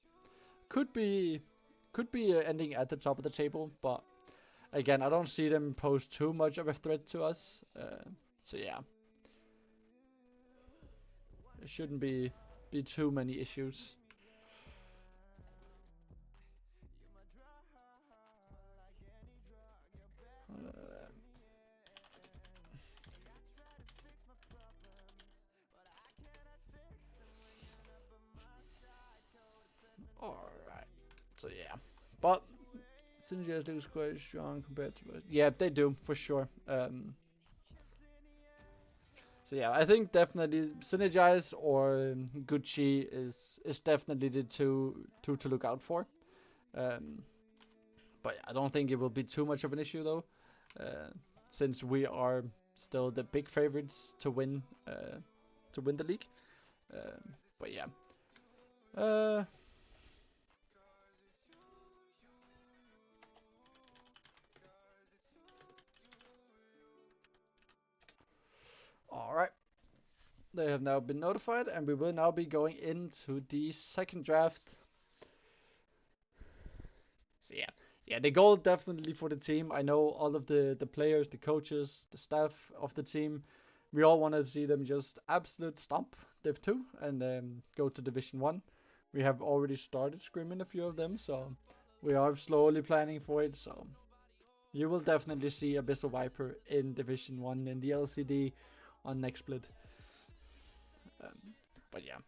could be ending at the top of the table. But again, I don't see them pose too much of a threat to us. So yeah. There shouldn't be too many issues. Alright, so yeah. But Synergize looks quite strong compared to us. Yeah, they do, for sure. So yeah, I think definitely Synergize or Gucci is definitely the two to look out for. But I don't think it will be too much of an issue though, since we are still the big favorites to win the league. But yeah. All right. They have now been notified, and we will now be going into the second draft. So yeah, the goal definitely for the team. I know all of the players, the coaches, the staff of the team. We all want to see them just absolute stomp Div 2 and go to Division 1. We have already started scrimming a few of them, so we are slowly planning for it. So you will definitely see Abyssal Viper in Division 1 in the LCD on next split. But yeah,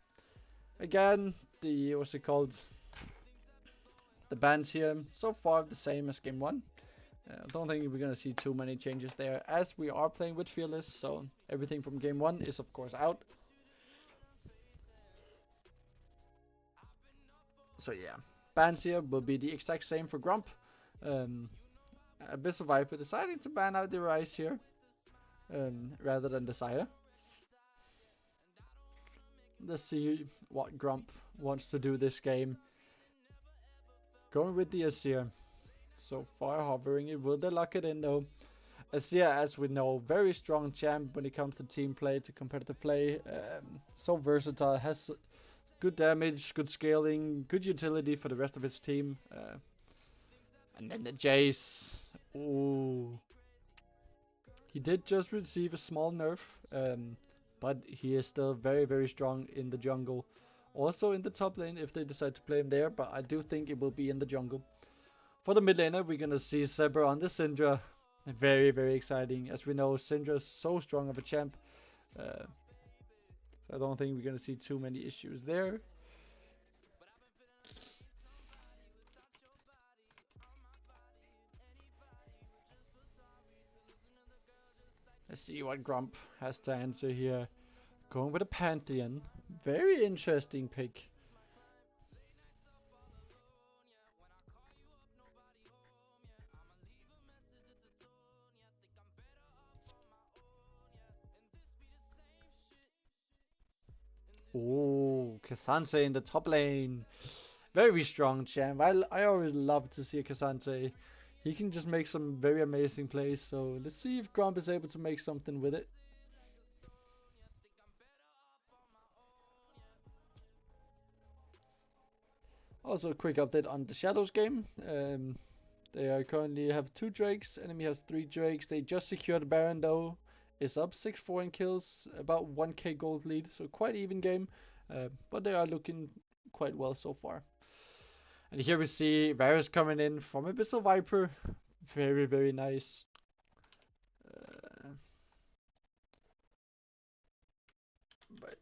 again, what's it called? The bans here so far the same as game 1. I don't think we're gonna see too many changes there, as we are playing with Fearless, so everything from game 1 is of course out. So yeah, bans here will be the exact same for Gromp. Abyssal Viper deciding to ban out the Rise here, rather than Desire. Let's see what Gromp wants to do this game. Going with the Azir. So far hovering it. Will they lock it in though? Azir, as we know, very strong champ when it comes to team play, to competitive play. So versatile, has good damage, good scaling, good utility for the rest of his team. And then the Jace. Ooh. He did just receive a small nerf, but he is still very, very strong in the jungle. Also in the top lane if they decide to play him there, but I do think it will be in the jungle. For the mid laner, we're gonna see Zebra on the Syndra. Very, very exciting. As we know, Syndra is so strong of a champ. So I don't think we're gonna see too many issues there. Let's see what Gromp has to answer here. Going with a Pantheon. Very interesting pick. Oh, K'Sante in the top lane. Very strong champ. I always love to see a K'Sante. He can just make some very amazing plays. So let's see if Gromp is able to make something with it. Also, a quick update on the Shadows game. They are currently have 2 Drakes. Enemy has 3 Drakes. They just secured Baron though. Is up 6-4 in kills. About 1k gold lead. So quite even game. But they are looking quite well so far. And here we see Varus coming in from Abyssal Viper. Very, very nice. But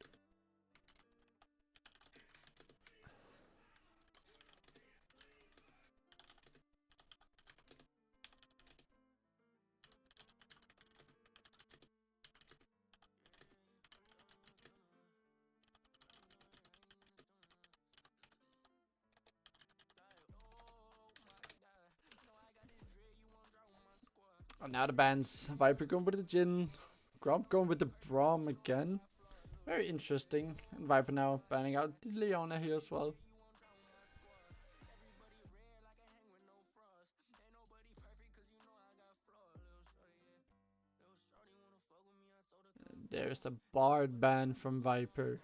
oh, now the bans. Viper going with the Jhin. Gromp going with the Braum again. Very interesting. And Viper now banning out the Leona here as well. And there's a Bard ban from Viper.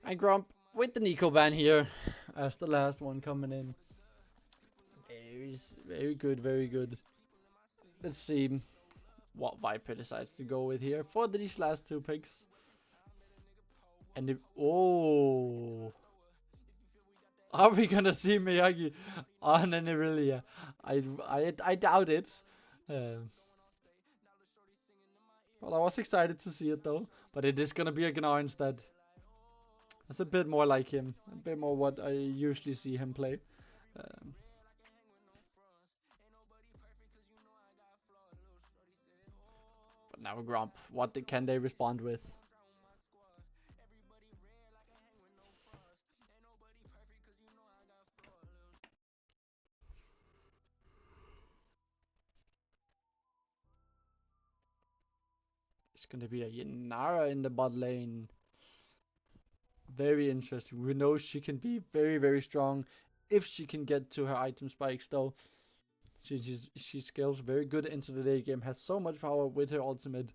And Gromp with the Nico ban here as the last one coming in. Very good, very good. Let's see what Viper decides to go with here for these last 2 picks. And if, oh, are we gonna see Miyagi on an Irelia? I doubt it. Well, I was excited to see it though, but it is gonna be a Gnar instead. That's a bit more like him, a bit more what I usually see him play. Now Gromp, can they respond with? It's gonna be a Yanara in the bot lane. Very interesting. We know she can be very, very strong if she can get to her item spikes though. She scales very good into the late game, has so much power with her ultimate,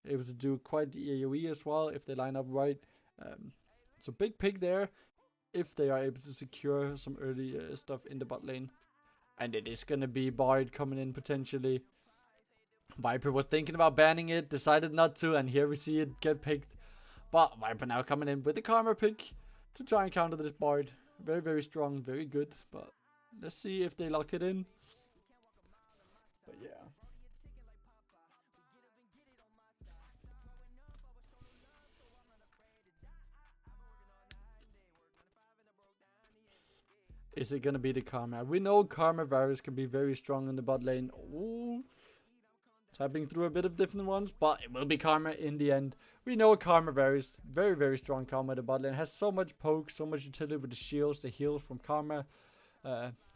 able to do quite the AoE as well if they line up right. So big pick there if they are able to secure some early stuff in the bot lane. And it is gonna be Bard coming in potentially. Viper was thinking about banning it, decided not to, and here we see it get picked. But Viper now coming in with the Karma pick to try and counter this Bard. Very, very strong, very good. But let's see if they lock it in. But yeah. Is it gonna be the Karma? We know Karma Varus can be very strong in the bot lane. Ooh. Tapping through a bit of different ones, but it will be Karma in the end. We know Karma Varus, very, very strong Karma in the bot lane. Has so much poke, so much utility with the shields, the heals from Karma.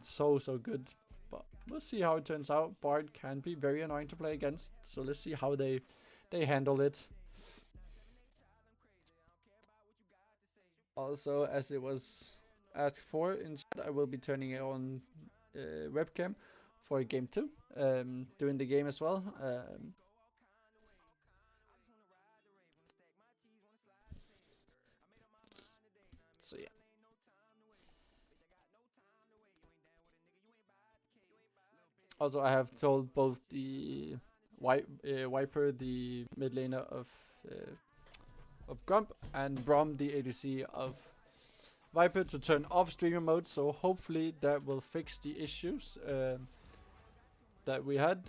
So good. But we'll see how it turns out. Bard can be very annoying to play against, so let's see how they handle it. Also, as it was asked for in chat, I will be turning on webcam for game 2 during the game as well. So yeah. Also, I have told both the Viper, the mid laner of Gromp, and Brom, the ADC of Viper, to turn off streamer mode. So hopefully that will fix the issues that we had.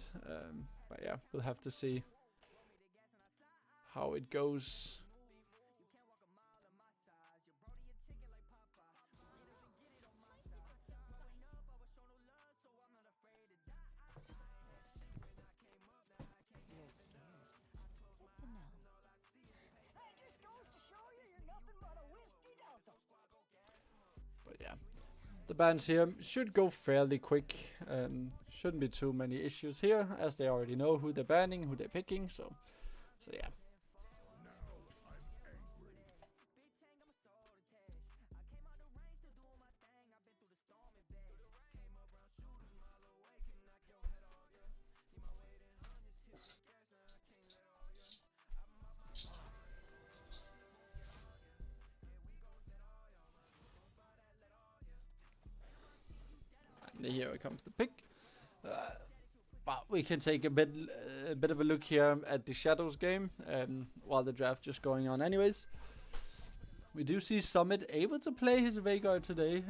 But yeah, we'll have to see how it goes. But yeah, the bans here should go fairly quick. Shouldn't be too many issues here, as they already know who they're banning, who they're picking. So yeah. And here comes the pick. But we can take a bit of a look here at the Shadows game while the draft just going on anyways. We do see Summit able to play his Veigar today,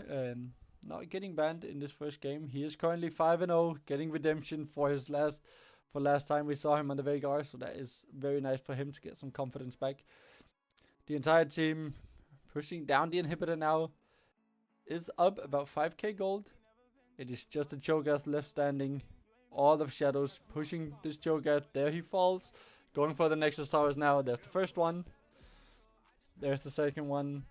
not getting banned in this first game. He is currently 5-0, getting redemption for his last time we saw him on the Veigar, so that is very nice for him to get some confidence back. The entire team pushing down the inhibitor now is up about 5k gold. It is just a Cho'Gath left standing. All of Shadows pushing this Cho'Gath. There he falls. Going for the Nexus Towers now. There's the first one. There's the second one.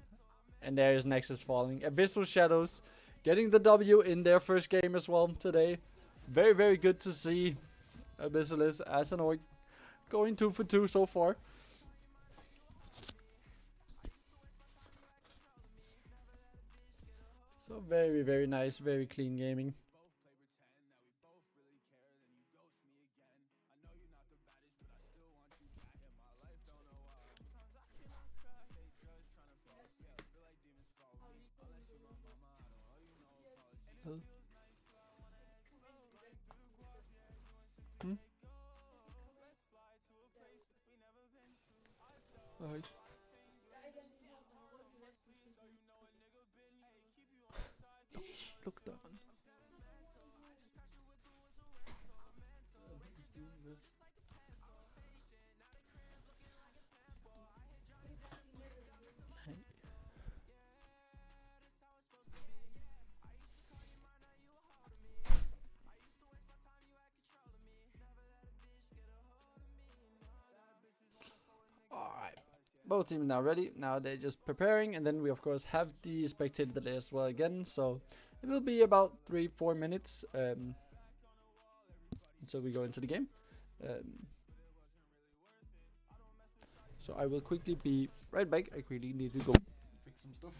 And there is Nexus falling. Abyssal Shadows getting the W in their first game as well today. Very, very good to see Abyssal as an org going 2 for 2 so far. So very, very nice, very clean gaming. Alright. Look down. both teams now ready. Now they're just preparing, and then we of course have the spectator delay as well again. So it will be about 3-4 minutes until we go into the game. So I will quickly be right back. I quickly need to go fix some stuff.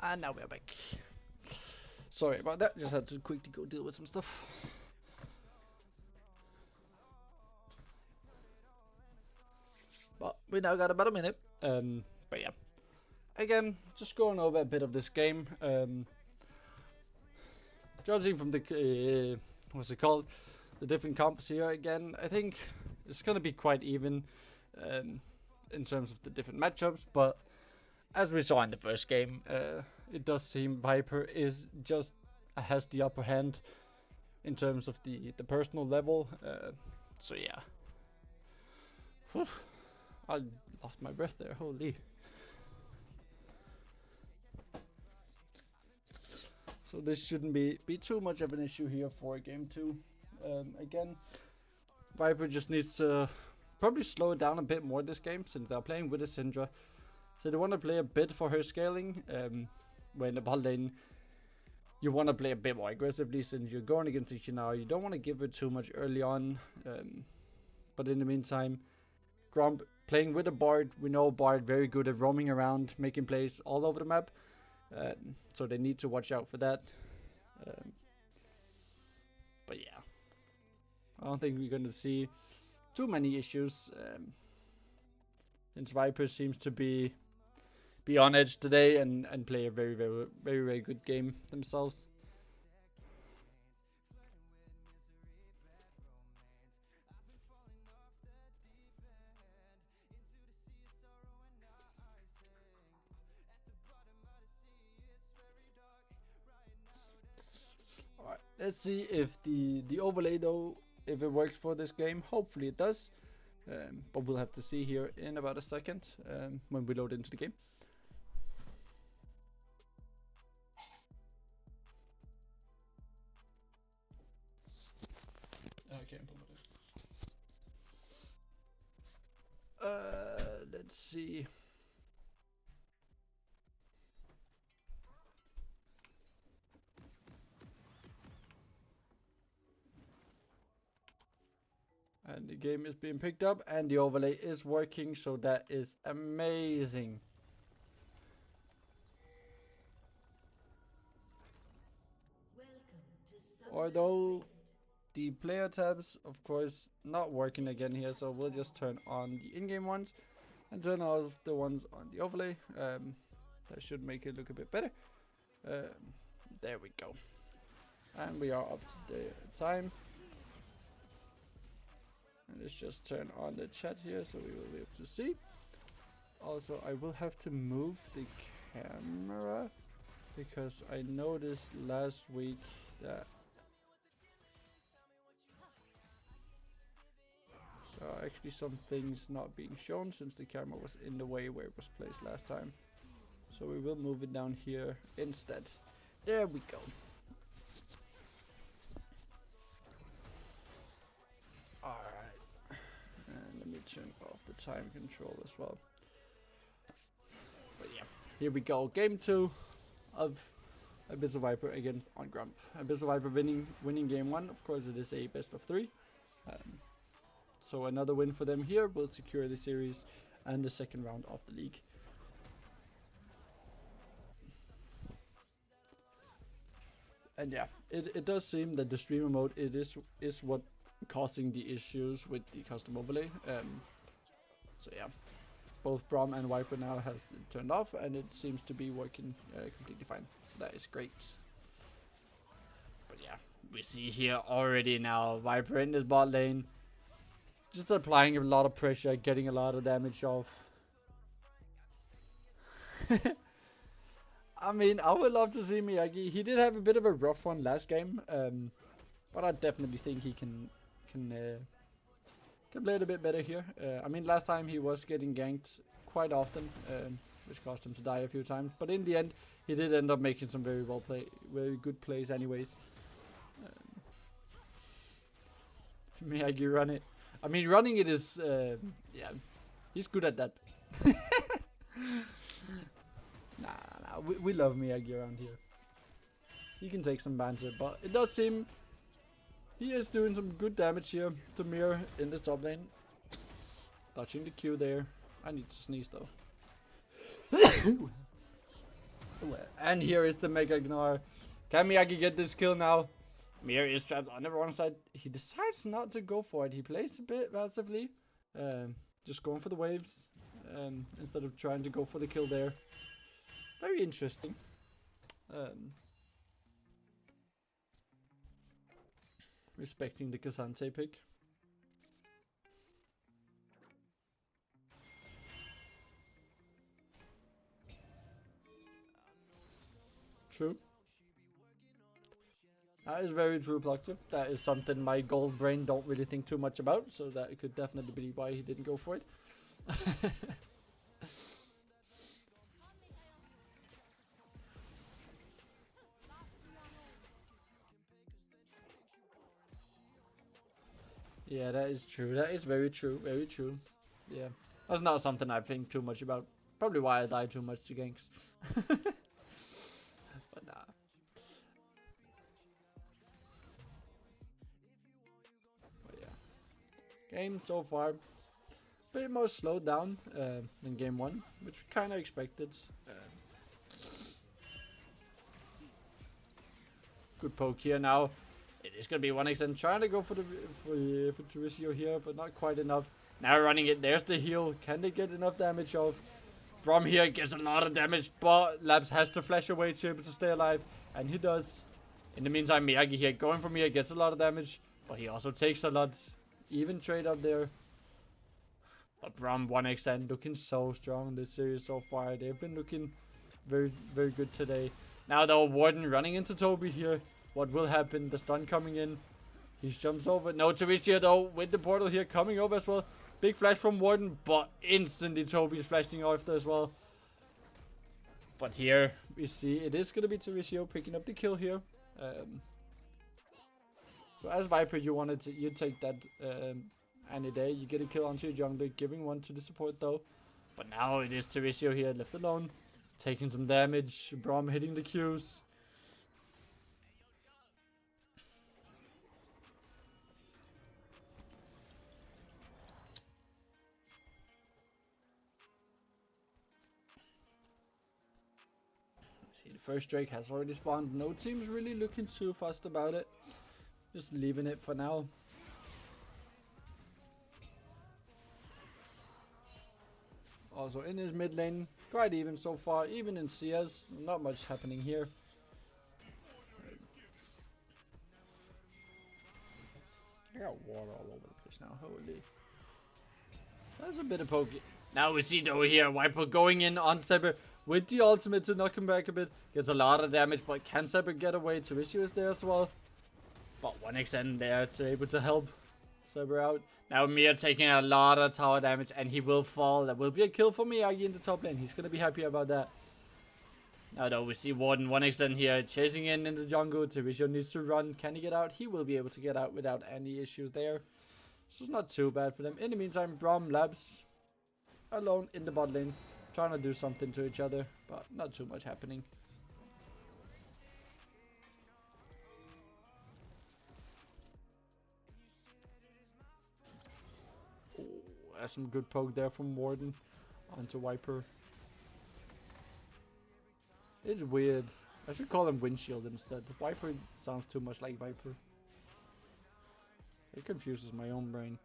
And now we're back. Sorry about that, just had to quickly go deal with some stuff. But we now got about a minute. But yeah. Again, just going over a bit of this game. Judging from the, what's it called? The different comps here again, I think it's gonna be quite even in terms of the different matchups, but as we saw in the first game, it does seem Viper has the upper hand in terms of the personal level. So yeah. Whew. I lost my breath there, holy. So this shouldn't be too much of an issue here for game 2. Again, Viper just needs to probably slow it down a bit more this game, since they're playing with a Syndra. So they want to play a bit for her scaling, where in the bot lane you want to play a bit more aggressively, since you're going against each now. You don't want to give her too much early on, but in the meantime, Gromp playing with a Bard. We know Bard very good at roaming around, making plays all over the map, so they need to watch out for that. But yeah, I don't think we're going to see too many issues, since Viper seems to be on edge today and play a very good game themselves. Alright, let's see if the overlay though, if it works for this game. Hopefully it does, but we'll have to see here in about a second when we load into the game. I can't pull it. Let's see. And the game is being picked up and the overlay is working, so that is amazing. Although the player tabs, of course, not working again here, so we'll just turn on the in-game ones and turn off the ones on the overlay. That should make it look a bit better. There we go. And we are up to the time. And let's just turn on the chat here so we will be able to see. Also, I will have to move the camera because I noticed last week that there are actually some things not being shown since the camera was in the way where it was placed last time. So we will move it down here instead. There we go. Alright. And let me turn off the time control as well. But yeah, here we go. Game 2 of Abyssal Viper against on Gromp. Abyssal Viper winning game 1. Of course, it is a best of 3. So another win for them here will secure the series and the second round of the league. And yeah, it does seem that the streamer mode is what causing the issues with the custom overlay. So yeah, both Brom and Viper now has turned off, and it seems to be working completely fine. So that is great. But yeah, we see here already now Viper in this bot lane, just applying a lot of pressure, getting a lot of damage off. I mean, I would love to see Miyagi. He did have a bit of a rough one last game, but I definitely think he can play it a bit better here. I mean, last time he was getting ganked quite often, which caused him to die a few times. But in the end, he did end up making some very good plays, anyways. Miyagi run it. I mean, running it is, yeah, he's good at that. Nah, we love Miyagi around here. He can take some banter, but it does seem he is doing some good damage here to Mir in this top lane. Dodging the Q there. I need to sneeze though. And here is the Mega Ignore. Can Miyagi get this kill now? Mir is trapped on the wrong side. He decides not to go for it. He plays a bit passively. Just going for the waves. Instead of trying to go for the kill there. Very interesting. Respecting the Kazante pick. True. That is very true, Ploctor. That is something my gold brain don't really think too much about, so that could definitely be why he didn't go for it. Yeah, that is true. That is very true. Very true. Yeah. That's not something I think too much about. Probably why I die too much to ganks. But nah. But yeah. Game so far. A bit more slowed down than game 1. Which we kind of expected. Good poke here now. It is going to be 1x trying to go for Turisio here, but not quite enough. Now running it, there's the heal. Can they get enough damage off? Brom here gets a lot of damage, but Labs has to flash away to be able to stay alive, and he does. In the meantime, Miyagi here going from here gets a lot of damage, but he also takes a lot. Even trade up there. But Brom 1x looking so strong in this series so far. They've been looking very, very good today. Now though, Warden running into Toby here. What will happen? The stun coming in. He jumps over. No Turisio though with the portal here coming over as well. Big flash from Warden, but instantly Toby is flashing off there as well. But here we see it is going to be Turisio picking up the kill here. So as Viper, you take that any day. You get a kill onto your jungler, giving one to the support though. But now it is Turisio here left alone, taking some damage. Brom hitting the Qs. See, the first Drake has already spawned. No team's really looking too fussed about it. Just leaving it for now. Also in his mid lane, quite even so far. Even in CS, not much happening here. I got water all over the place now. Holy. That's a bit of poke. Now we see though here, Viper going in on Saber with the ultimate to knock him back a bit. Gets a lot of damage, but can Saber get away? Turisio is there as well. But 1xn there to able to help Saber out. Now Mir taking a lot of tower damage, and he will fall. That will be a kill for Miyagi in the top lane. He's going to be happy about that. Now though, we see Warden 1xn here chasing in the jungle. Turisio needs to run. Can he get out? He will be able to get out without any issues there. So it's not too bad for them. In the meantime, Brom Labs alone in the bot lane. trying to do something to each other, but not too much happening. Oh, that's some good poke there from Warden onto Viper. It's weird. I should call him Windshield instead. Viper sounds too much like Viper. It confuses my own brain.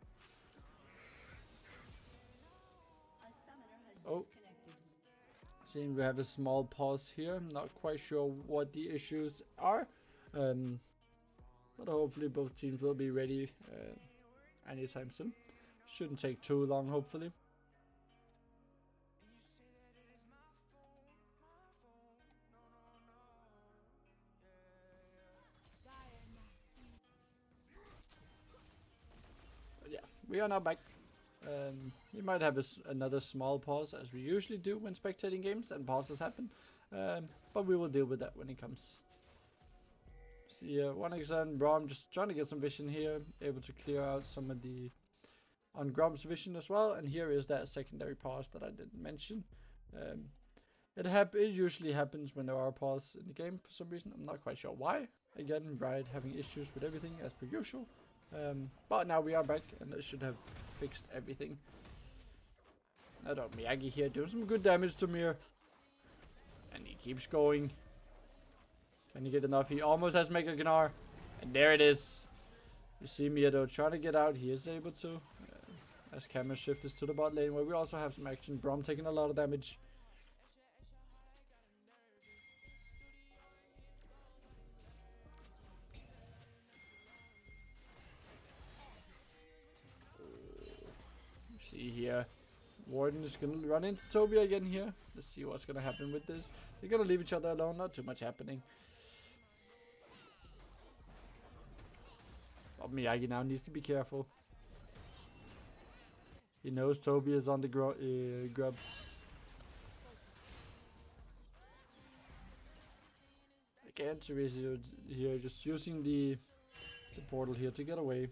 Oh. Seeing we have a small pause here. I'm not quite sure what the issues are. But hopefully both teams will be ready anytime soon. Shouldn't take too long, hopefully. But yeah, we are now back. We might have another small pause, as we usually do when spectating games and pauses happen. But we will deal with that when it comes. See, 1xn Gromp just trying to get some vision here, able to clear out some of the on Gromp's vision as well. And here is that secondary pause that I didn't mention. It usually happens when there are pauses in the game for some reason. I'm not quite sure why. Again, Riot having issues with everything as per usual. But now we are back, and it should have fixed everything. I don't Miyagi here doing some good damage to Mir. And he keeps going. Can he get enough? He almost has Mega Gnar. And there it is. You see Mir though trying to get out. He is able to. As camera shift is to the bot lane, where we also have some action. Gromp taking a lot of damage. See here, Warden is gonna run into Toby again here. Let's see what's gonna happen with this. They're gonna leave each other alone, not too much happening. But Miyagi now needs to be careful. He knows Toby is on the grubs. Again, Teresa here just using the portal here to get away.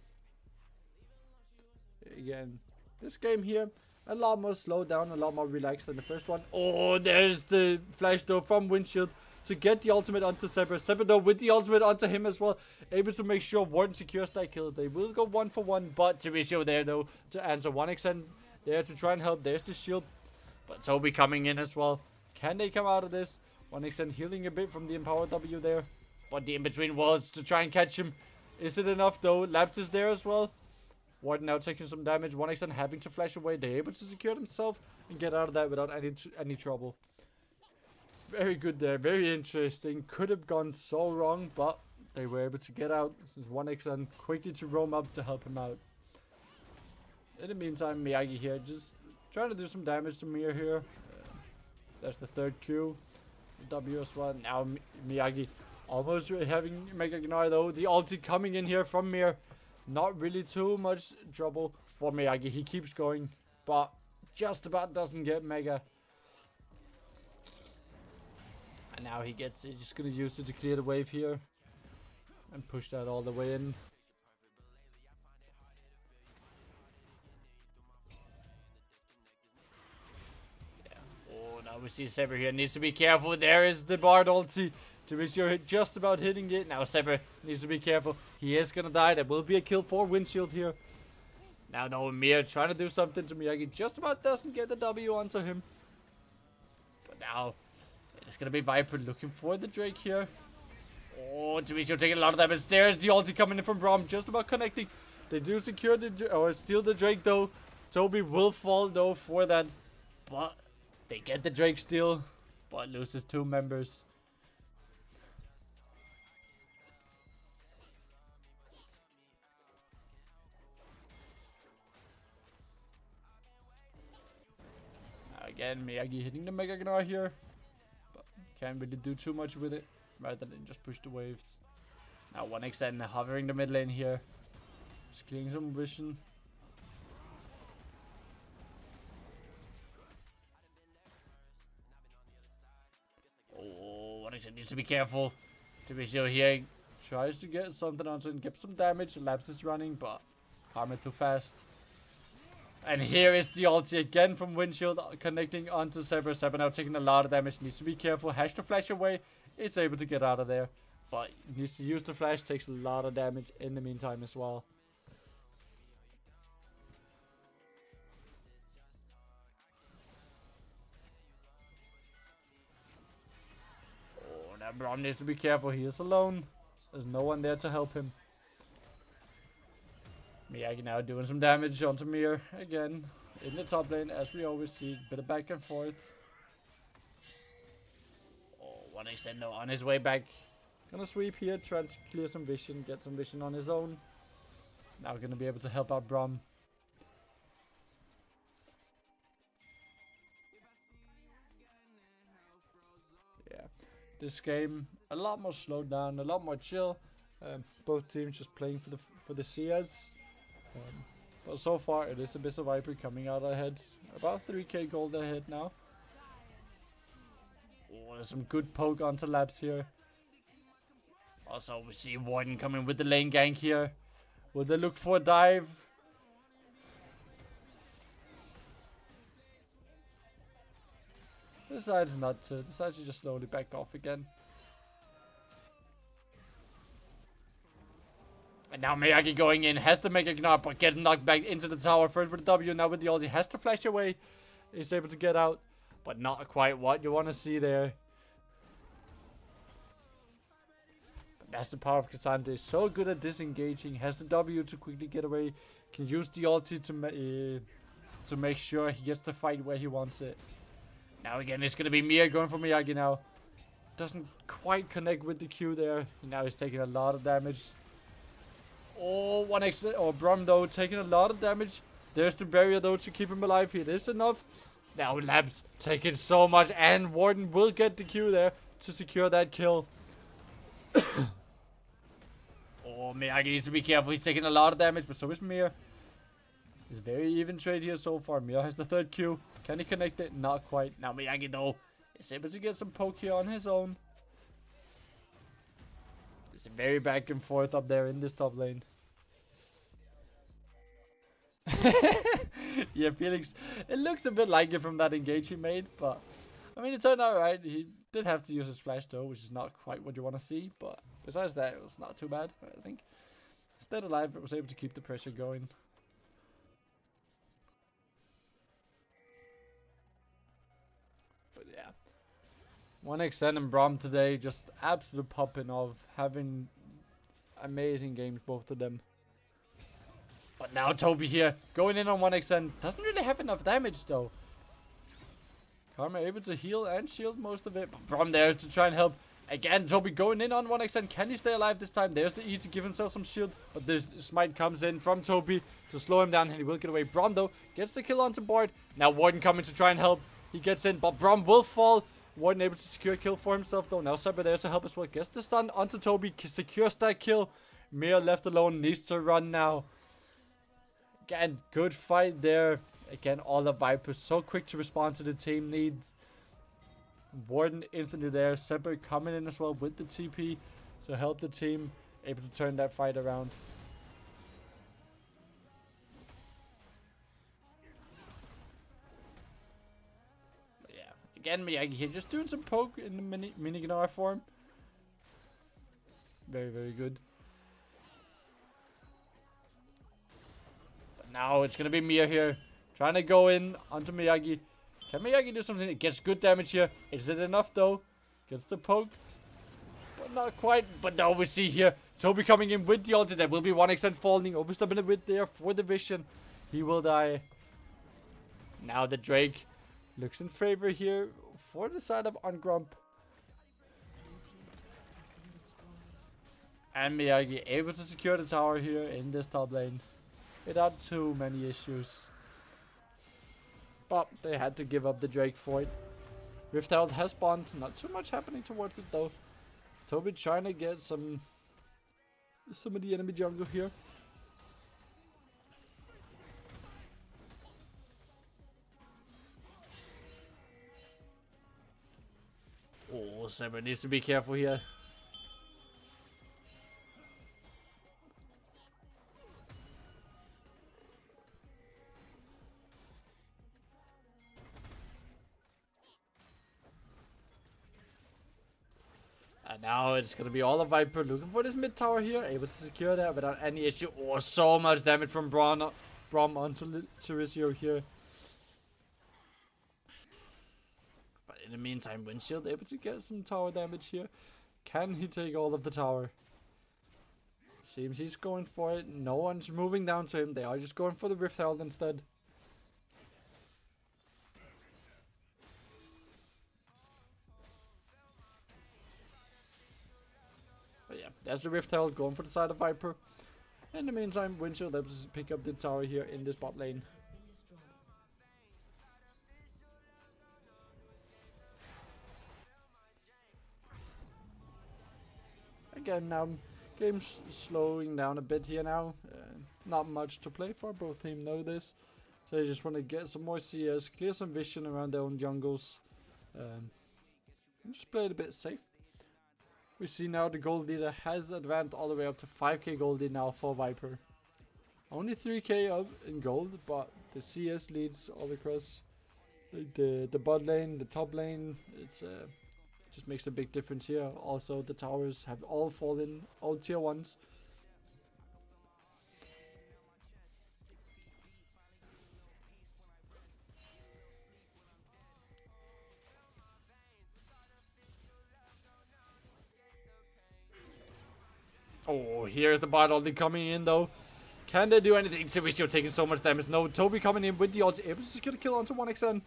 Again. This game here, a lot more slowed down, a lot more relaxed than the first one. Oh, there's the flash though from Windshield to get the ultimate onto Sever. Sever though with the ultimate onto him as well. Able to make sure Warden secures that kill. They will go 1 for 1, but Teresa there though to answer 1xn there to try and help. There's the shield. But Toby coming in as well. Can they come out of this? 1xn healing a bit from the Empower W there. But the in-between walls to try and catch him. Is it enough though? Labs is there as well. Warden now taking some damage. 1xn having to flash away. They're able to secure themselves and get out of that without any trouble. Very good there. Very interesting. Could have gone so wrong, but they were able to get out. This is 1xn quickly to roam up to help him out. In the meantime, Miyagi here just trying to do some damage to Mir here. That's the third Q. W as well. Now Miyagi almost having Mega Gnar though. The ulti coming in here from Mir. Not really too much trouble for Miyagi. He keeps going, but just about doesn't get Mega. And now he's just gonna use it to clear the wave here and push that all the way in. Yeah. Oh, now we see Sever here. Needs to be careful. There is the Bard ulti. To make sure just about hitting it. Now Sever needs to be careful. He is gonna die. There will be a kill for Windshield here. Now no, Mir trying to do something to Miyagi. Just about doesn't get the W onto him. But now it's gonna be Viper looking for the Drake here. Oh, Demetrio taking a lot of damage. There's the ulti coming in from Gromp. Just about connecting. They do secure or steal the Drake though. Toby will fall though for that. But they get the Drake still. But loses 2 members. Again, Miyagi hitting the Mega Gnar here, but can't really do too much with it, rather than just push the waves. Now 1xn hovering the mid lane here, just clearing some vision. Oh, 1xn needs to be careful. Division here tries to get something onto it and get some damage. Labs is running, but Karma too fast. And here is the ulti again from Windshield connecting onto Zebra. Zebra now taking a lot of damage. Needs to be careful. Has to flash away. It's able to get out of there. But needs to use the flash. Takes a lot of damage in the meantime as well. Oh, that Gromp needs to be careful. He is alone. There's no one there to help him. Miyagi now doing some damage onto Mir again in the top lane, as we always see. Bit of back and forth. Oh, one extendo on his way back. Gonna sweep here, try to clear some vision, get some vision on his own. Now gonna be able to help out Gromp. Yeah, this game a lot more slowed down, a lot more chill. Both teams just playing for the CS. But so far it is Abyssal Viper coming out ahead. About 3k gold ahead now. Oh, there's some good poke onto Labs here. Also we see Warden coming with the lane gank here. Will they look for a dive? Decides not to. Decides to just slowly back off again. And now Miyagi going in, has to make a knock, but getting knocked back into the tower. First with the W, now with the ulti, has to flash away. He's able to get out, but not quite what you want to see there. But that's the power of Cassandra. He's so good at disengaging, has the W to quickly get away, can use the ulti to make sure he gets the fight where he wants it. Now again, it's going to be Mia going for Miyagi now. Doesn't quite connect with the Q there. Now he's taking a lot of damage. Oh, one extra. Oh, Gromp though taking a lot of damage. There's the barrier though to keep him alive. It is enough. Now Labs taking so much, and Warden will get the Q there to secure that kill. Oh, Miyagi needs to be careful. He's taking a lot of damage, but so is Mir. It's very even trade here so far. Mir has the third Q. Can he connect it? Not quite. Now Miyagi though is able to get some poke here on his own. It's very back and forth up there in this top lane. Yeah, Felix. It looks a bit like it from that engage he made, but I mean, it turned out right. He did have to use his flash though, which is not quite what you want to see. But besides that, it was not too bad. I think. Stayed alive, but was able to keep the pressure going. But yeah, 1xN and Gromp today, just absolute popping of having amazing games, both of them. But now Toby here, going in on 1xN, doesn't really have enough damage though. Karma able to heal and shield most of it, but from there to try and help. Again, Toby going in on 1xN, can he stay alive this time? There's the E to give himself some shield, but the smite comes in from Toby to slow him down, and he will get away. Gromp though, gets the kill onto board. Now Warden coming to try and help. He gets in, but Gromp will fall. Warden able to secure a kill for himself though. Now Saber there to help as well. Gets the stun onto Toby, secures that kill. Mir left alone, needs to run now. Again, good fight there. Again, all the Vipers so quick to respond to the team needs. Warden instantly there. Saber coming in as well with the TP to help the team, able to turn that fight around. Again, Miyagi here just doing some poke in the mini Gnar form. Very, very good. But now it's gonna be Mia here, trying to go in onto Miyagi. Can Miyagi do something? It gets good damage here. Is it enough though? Gets the poke, but not quite. But now we see here Toby coming in with the ulti. There will be 1xN falling, overstepping a bit there for the vision. He will die. Now the Drake looks in favor here for the side of Gromp. And Miyagi able to secure the tower here in this top lane without too many issues. But they had to give up the Drake for it. Rift Herald has spawned, not too much happening towards it though. Toby trying to get some of the enemy jungle here. Oh, Saber needs to be careful here. And now it's gonna be all of Viper looking for this mid tower here, able to secure that without any issue. Oh, so much damage from Braum onto Terizio here. But in the meantime, Windshield able to get some tower damage here. Can he take all of the tower? Seems he's going for it. No one's moving down to him. They are just going for the Rift Herald instead. But yeah, there's the Rift Herald going for the side of Viper. In the meantime, Windshield able to pick up the tower here in this bot lane. Again, now game's slowing down a bit here now. Not much to play for. Both teams know this. So they just want to get some more CS, clear some vision around their own jungles, and just play it a bit safe. We see now the gold leader has advanced all the way up to 5k gold lead now for Viper. Only 3k up in gold, but the CS leads all across the bot lane, the top lane. It's just makes a big difference here. Also, the towers have all fallen, all tier 1s. Oh, here's the bot only coming in though. Can they do anything? Terizio taking so much damage. No, Toby coming in with the ulti, able to secure the kill onto 1xn.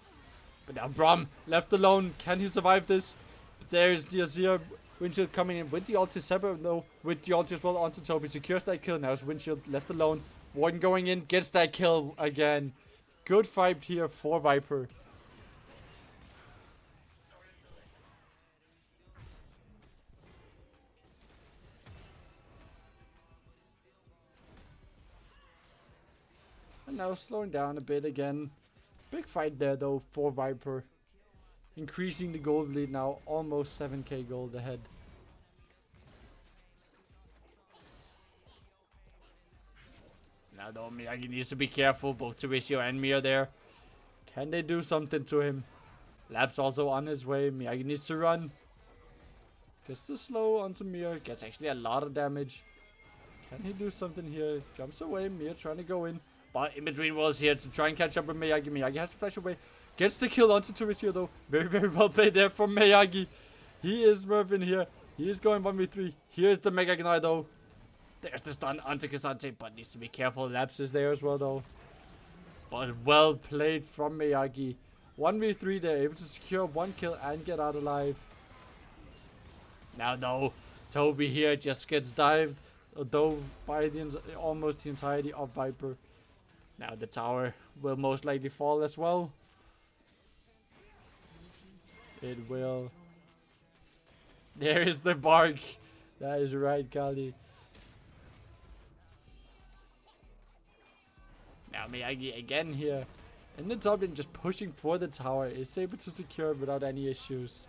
But now Braum left alone. Can he survive this? But there's the Azir. Windshield coming in with the ulti, separate though, with the ulti as well onto Toby. Secures that kill. Now it's Windshield left alone. Warden going in, gets that kill again. Good fight here for Viper. And now slowing down a bit again. Big fight there though for Viper. Increasing the gold lead now, almost 7k gold ahead. Now though, Miyagi needs to be careful. Both Terizio and me are there. Can they do something to him? Lab's also on his way. Miyagi needs to run. Gets the slow onto Mir. Gets actually a lot of damage. Can he do something here? Jumps away. Mir trying to go in. But in between walls here to try and catch up with Miyagi. Miyagi has to flash away. Gets the kill onto Terizio though. Very, very well played there from Miyagi. He is Mervin here. He is going 1v3. Here's the Mega Ignite though. There's the stun onto K'Sante, but needs to be careful. Labs is there as well though. But well played from Miyagi. 1v3 there, able to secure 1 kill and get out alive. Now though, Toby here just gets dived, though by almost the entirety of Viper. Now the tower will most likely fall as well. It will. There is the bark. That is right, Kali. Now Miyagi again here in the top lane, just pushing for the tower, is able to secure it without any issues.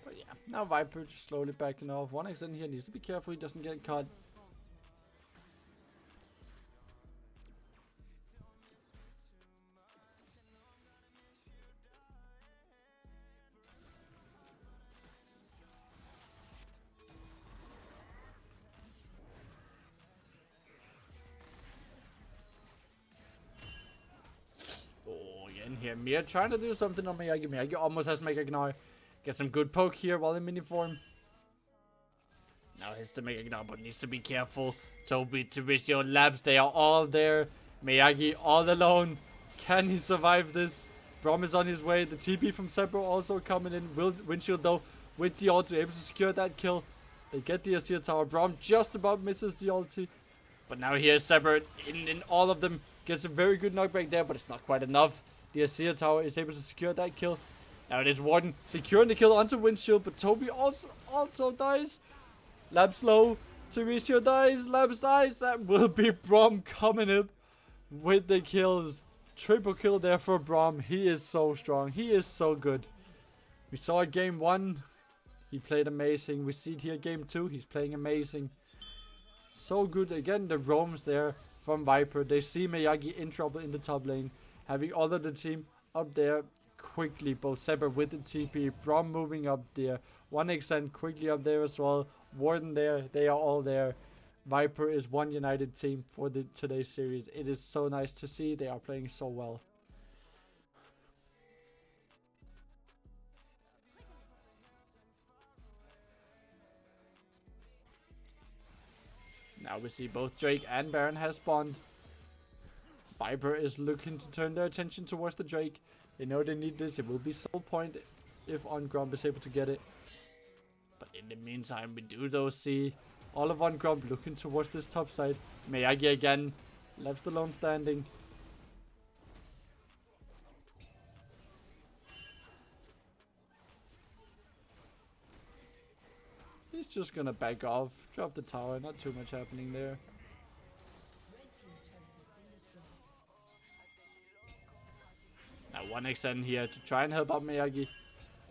But yeah, now Viper just slowly backing off. 1xn here needs to be careful he doesn't get caught. Here, Mir trying to do something on Miyagi. Miyagi almost has Mega Ignite. Get some good poke here while in mini form. Now hits the Mega Ignite, but needs to be careful. Toby, Terizio, Labs, they are all there. Miyagi all alone. Can he survive this? Braum is on his way. The TP from Sepro also coming in. Windshield though with the ulti able to secure that kill. They get the Azir tower. Braum just about misses the ulti. But now here's Sepro in all of them. Gets a very good knockback there, but it's not quite enough. The Azir tower is able to secure that kill. Now it is Warden securing the kill onto Windshield, but Toby also dies. Labs low. Terizio dies. Labs dies. That will be Braum coming in with the kills. Triple kill there for Braum. He is so strong. He is so good. We saw game 1. He played amazing. We see it here game 2. He's playing amazing. So good. Again, the roams there from Viper. They see Miyagi in trouble in the top lane. Having all of the team up there quickly. Both Seber with the TP. Brom moving up there. 1xN quickly up there as well. Warden there. They are all there. Viper is one united team for today's series. It is so nice to see. They are playing so well. Now we see both Drake and Baron has spawned. Viper is looking to turn their attention towards the Drake. They know they need this. It will be soul point if on Gromp is able to get it. But in the meantime, we do though see all of on Gromp looking towards this top side. Miyagi again, left alone standing. He's just gonna back off, drop the tower, not too much happening there. Now 1xN here to try and help out Miyagi.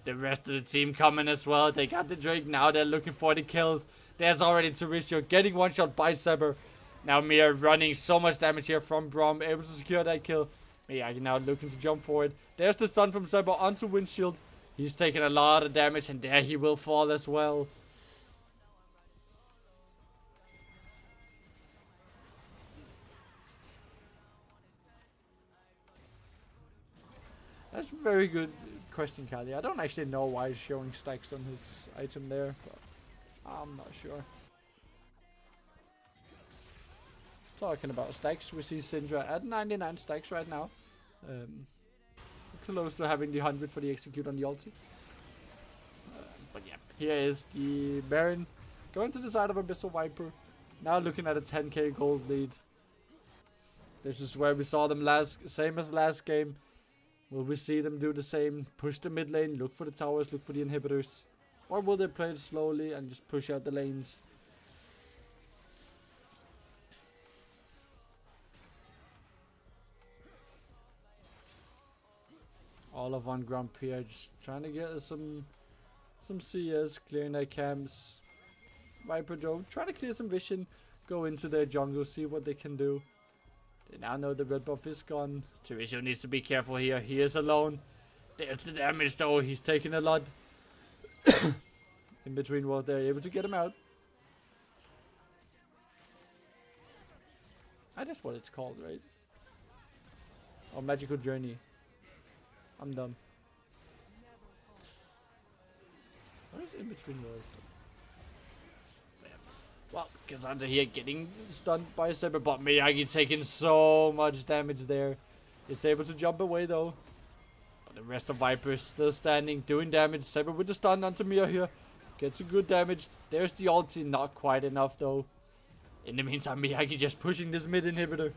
The rest of the team coming as well. They got the Drake, now they're looking for the kills. There's already Tarisio getting one shot by Seber. Now Mia running so much damage here from Brom, able to secure that kill. Miyagi now looking to jump forward. There's the stun from Seber onto Windshield. He's taking a lot of damage and there he will fall as well. That's a very good question, Kali. I don't actually know why he's showing stacks on his item there, but I'm not sure. Talking about stacks, we see Syndra at 99 stacks right now. Close to having the 100 for the execute on the ulti. But yeah, here is the Baron going to the side of Abyssal Viper. Now looking at a 10k gold lead. This is where we saw them same as last game. Will we see them do the same? Push the mid lane, look for the towers, look for the inhibitors? Or will they play it slowly and just push out the lanes? All of on Gromp here, just trying to get some CS, clearing their camps. Viper though, trying to clear some vision, go into their jungle, see what they can do. They now know the red buff is gone. Tarisio needs to be careful here. He is alone. There's the damage though. He's taking a lot. In between walls, they're able to get him out. That's what it's called, right? Or Magical Journey. I'm dumb. What is in between walls though? Well, Cassandra here getting stunned by a Saber bot. Miyagi taking so much damage there. Is able to jump away though. But the rest of Viper is still standing, doing damage. Saber with the stun onto Mia here. Gets some good damage. There's the ulti, not quite enough though. In the meantime, Miyagi just pushing this mid inhibitor.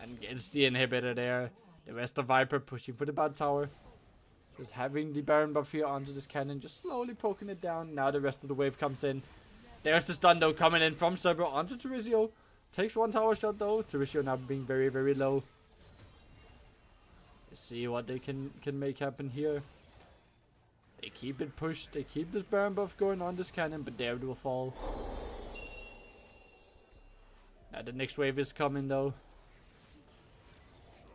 And gets the inhibitor there. The rest of Viper pushing for the bot tower. Just having the Baron buff here onto this cannon, just slowly poking it down. Now the rest of the wave comes in. There's the stun though coming in from Cerber onto Tarisio. Takes one tower shot though. Tarisio now being very, very low. Let's see what they can make happen here. They keep it pushed. They keep this Baron buff going on this cannon, but there it will fall. Now the next wave is coming though.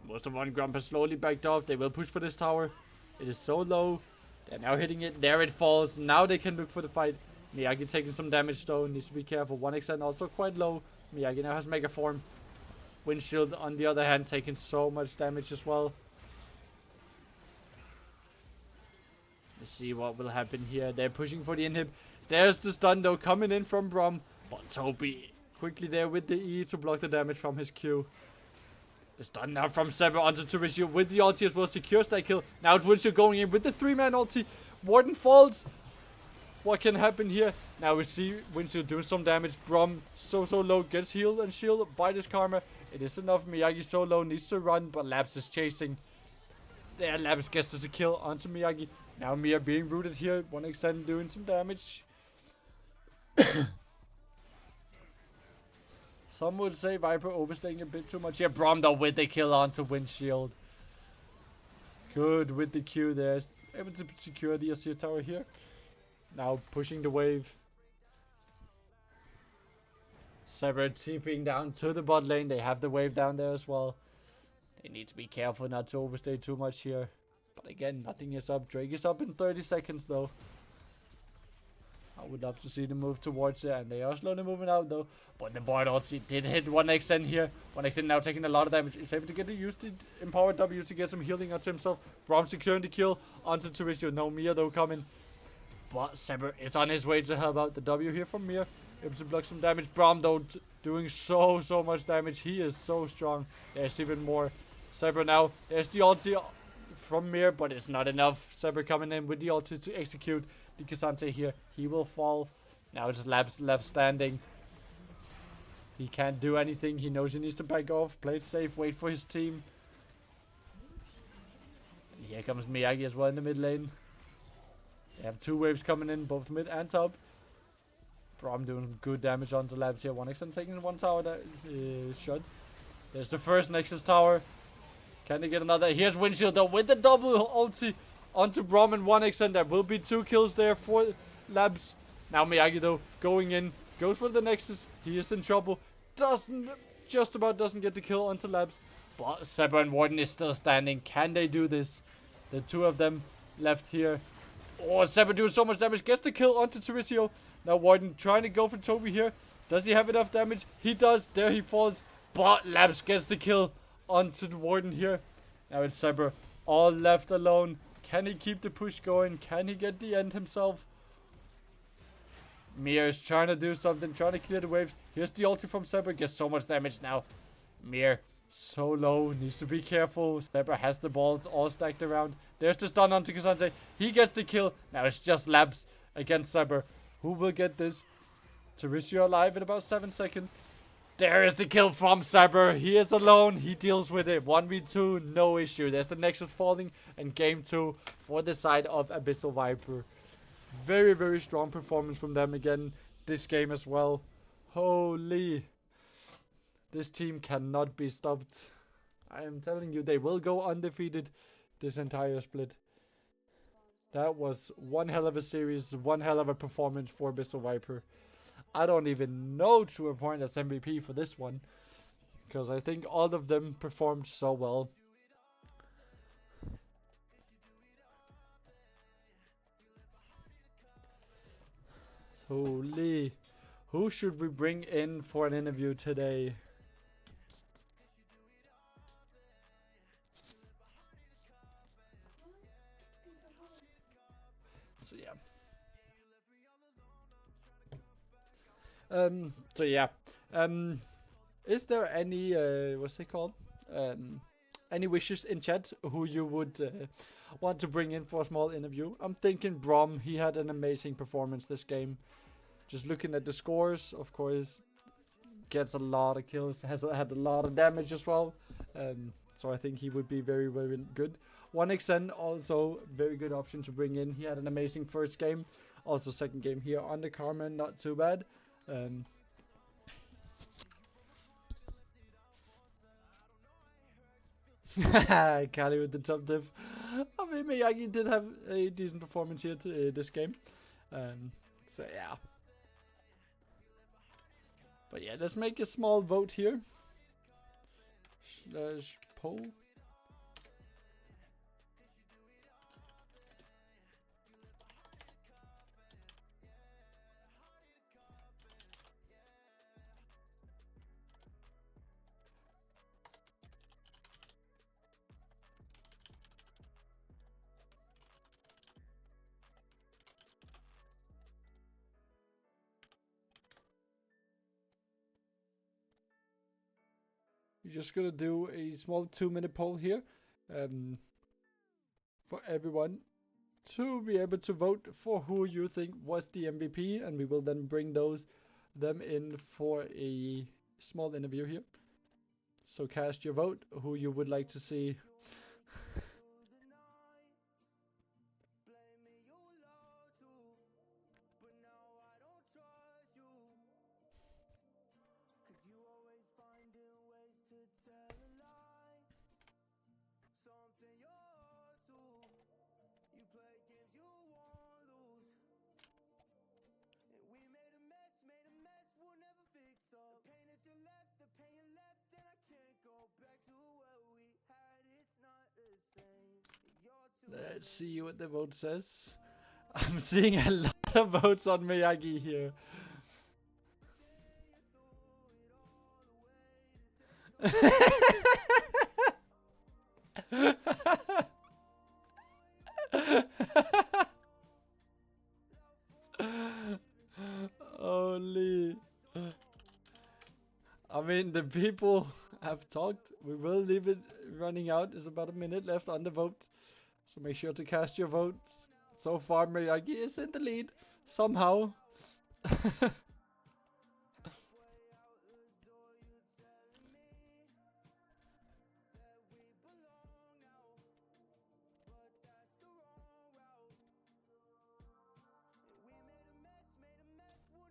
Most of one Gromp has slowly backed off. They will push for this tower. It is so low. They're now hitting it. There it falls. Now they can look for the fight. Miyagi taking some damage though. Needs to be careful. 1xN also quite low. Miyagi now has Mega Form. Windshield on the other hand taking so much damage as well. Let's see what will happen here. They're pushing for the inhib. There's the stun though coming in from Brom. But Toby quickly there with the E to block the damage from his Q. The stun now from Sever onto Tarisio with the ulti as well, secures that kill. Now it's Windshield going in with the 3-man ulti. Warden falls. What can happen here? Now we see Windshield do some damage. Brom so low, gets healed and shielded by this Karma. It is enough. Miyagi so low, needs to run, but Labs is chasing. There, Labs gets the kill onto Miyagi. Now Mia being rooted here. 1xN doing some damage. Some would say Viper overstaying a bit too much. Yeah, Brom though with the kill onto Windshield. Good with the Q there. Able to secure the Azir tower here. Now pushing the wave. Saber TPing down to the bot lane. They have the wave down there as well. They need to be careful not to overstay too much here. But again, nothing is up. Drake is up in 30 seconds though. I would love to see them move towards it, and they are slowly moving out though. But the board also did hit 1xn here. 1xn now taking a lot of damage. He's able to get the use the empowered W to get some healing onto himself. Gromp securing the kill onto Tarisio. No Mia though coming. But Saber is on his way to help out. The W here from Mia. Able to block some damage. Braum though doing so much damage. He is so strong. There's even more. Saber now. There's the ulti from Mir, but it's not enough. Saber coming in with the ulti to execute the K'Sante here. He will fall. Now it's Labs left standing. He can't do anything. He knows he needs to back off. Play it safe. Wait for his team. And here comes Miyagi as well in the mid lane. They have two waves coming in, both mid and top. Braum doing some good damage onto Labs here. 1xn taking one tower that shot. There's the first Nexus tower. Can they get another? Here's Windshield though with the double ulti onto Braum and 1xn. There will be 2 kills there for Labs. Now Miyagi though going in. Goes for the Nexus. He is in trouble. Just about doesn't get the kill onto Labs. But Saber and Warden is still standing. Can they do this? The two of them left here. Oh, Saber doing so much damage. Gets the kill onto Tarisio. Now Warden trying to go for Toby here. Does he have enough damage? He does. There he falls. But Labs gets the kill onto the Warden here. Now it's Saber all left alone. Can he keep the push going? Can he get the end himself? Mir is trying to do something. Trying to clear the waves. Here's the ulti from Saber. Gets so much damage now. Mir so low. Needs to be careful. Saber has the balls all stacked around. There's the stun onto K'Sante. He gets the kill. Now it's just Labs against Saber. Who will get this? Tarisio alive in about 7 seconds. There is the kill from Saber. He is alone. He deals with it. 1v2, no issue. There's the Nexus falling. And game 2 for the side of Abyssal Viper. Very strong performance from them again this game as well. Holy. This team cannot be stopped. I am telling you, they will go undefeated this entire split. That was one hell of a series, one hell of a performance for Abyssal Viper. I don't even know to appoint as MVP for this one, because I think all of them performed so well. Holy. Who should we bring in for an interview today? So yeah. Is there any what's it called? Any wishes in chat who you would want to bring in for a small interview? I'm thinking Braum. He had an amazing performance this game. Just looking at the scores, of course, gets a lot of kills, has had a lot of damage as well. So I think he would be very good. 1xn also very good option to bring in. He had an amazing first game. Also second game here on the Carmen, not too bad. Kali with the top diff. I mean, Miyagi did have a decent performance here this game. So yeah. But yeah, let's make a small vote here. / poll. We're just gonna do a small 2-minute poll here for everyone to be able to vote for who you think was the MVP, and we will then bring them in for a small interview here. So cast your vote who you would like to see. Let's see what the vote says. I'm seeing a lot of votes on Miyagi here. Holy. I mean, the people have talked. We will leave it running out. There's about a minute left on the vote. So make sure to cast your votes. So far, Miyagi is in the lead. Somehow.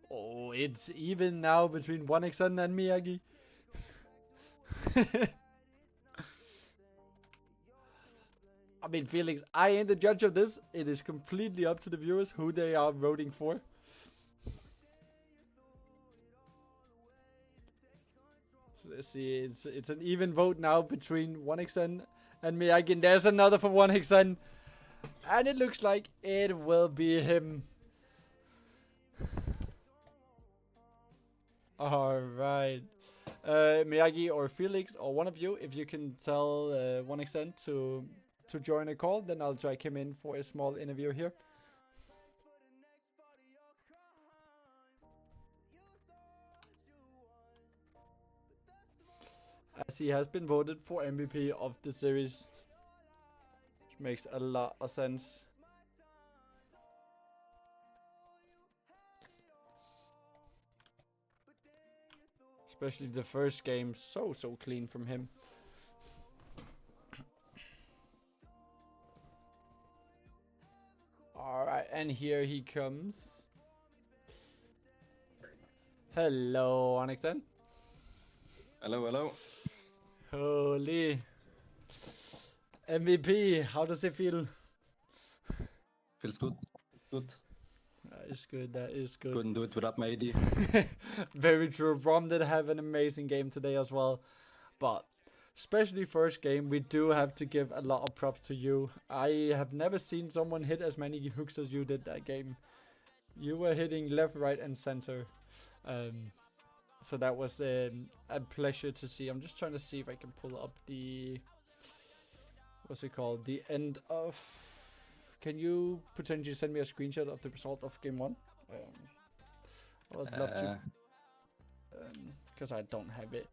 Oh, it's even now between 1xn and Miyagi. I mean, Felix, I ain't the judge of this. It is completely up to the viewers who they are voting for. So let's see, it's an even vote now between 1xn and Miyagi. And there's another for 1xn. And it looks like it will be him. Alright. Miyagi or Felix or one of you, if you can tell 1xn to join a call, then I'll drag him in for a small interview here. As he has been voted for MVP of the series, which makes a lot of sense. Especially the first game, so clean from him. Alright, and here he comes. Hello, Onyxen. Hello. Holy. MVP, how does it feel? Feels good. Good. That is good, that is good. Couldn't do it without my AD. Very true. Brom did have an amazing game today as well. But especially first game, we do have to give a lot of props to you. I have never seen someone hit as many hooks as you did that game. You were hitting left, right, and center. So that was a pleasure to see. I'm just trying to see if I can pull up the... What's it called? The end of... Can you potentially send me a screenshot of the result of game 1? I would love to. Because I don't have it.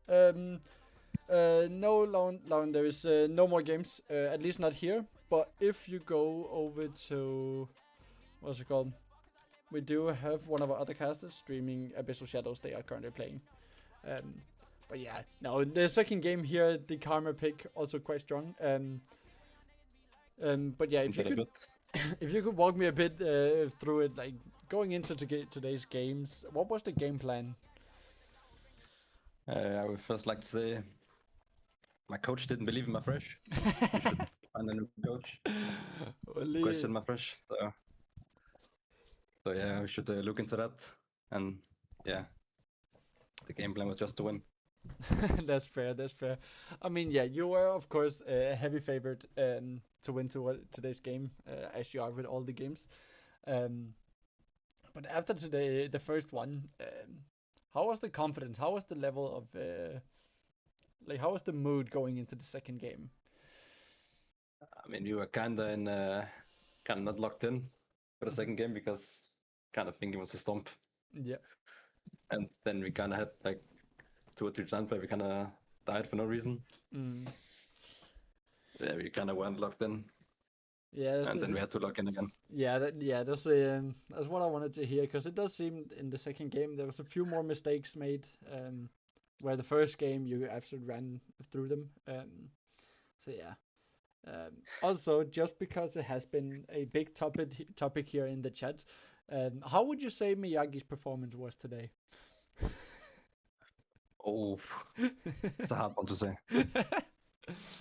No, Lauren, there is no more games. At least not here. But if you go over to... What's it called? We do have one of our other casters streaming Abyssal Shadows they are currently playing. But yeah, no, the second game here, the Karma pick, also quite strong. But yeah, if you could walk me a bit through it, like going into today's games, what was the game plan? I would first like to say my coach didn't believe in my fresh. We should find a new coach. Question my fresh. So yeah, we should look into that. And yeah, the game plan was just to win. That's fair. That's fair. I mean, yeah, you were of course a heavy favorite to win today's game, as you are with all the games. But after today, the first one, how was the confidence? How was the level of like? How was the mood going into the second game? I mean, we were kind of not locked in for the second game because kind of thinking it was a stomp. Yeah. And then we kind of had like 2 or 3 times where we kind of died for no reason. Yeah, we kind of weren't locked in. Yeah, and then we had to lock in again. Yeah, that's what I wanted to hear, because it does seem in the second game there was a few more mistakes made, where the first game you absolutely ran through them. So yeah. Also, just because it has been a big topic here in the chat, how would you say Miyagi's performance was today? Oh, it's a hard one to say.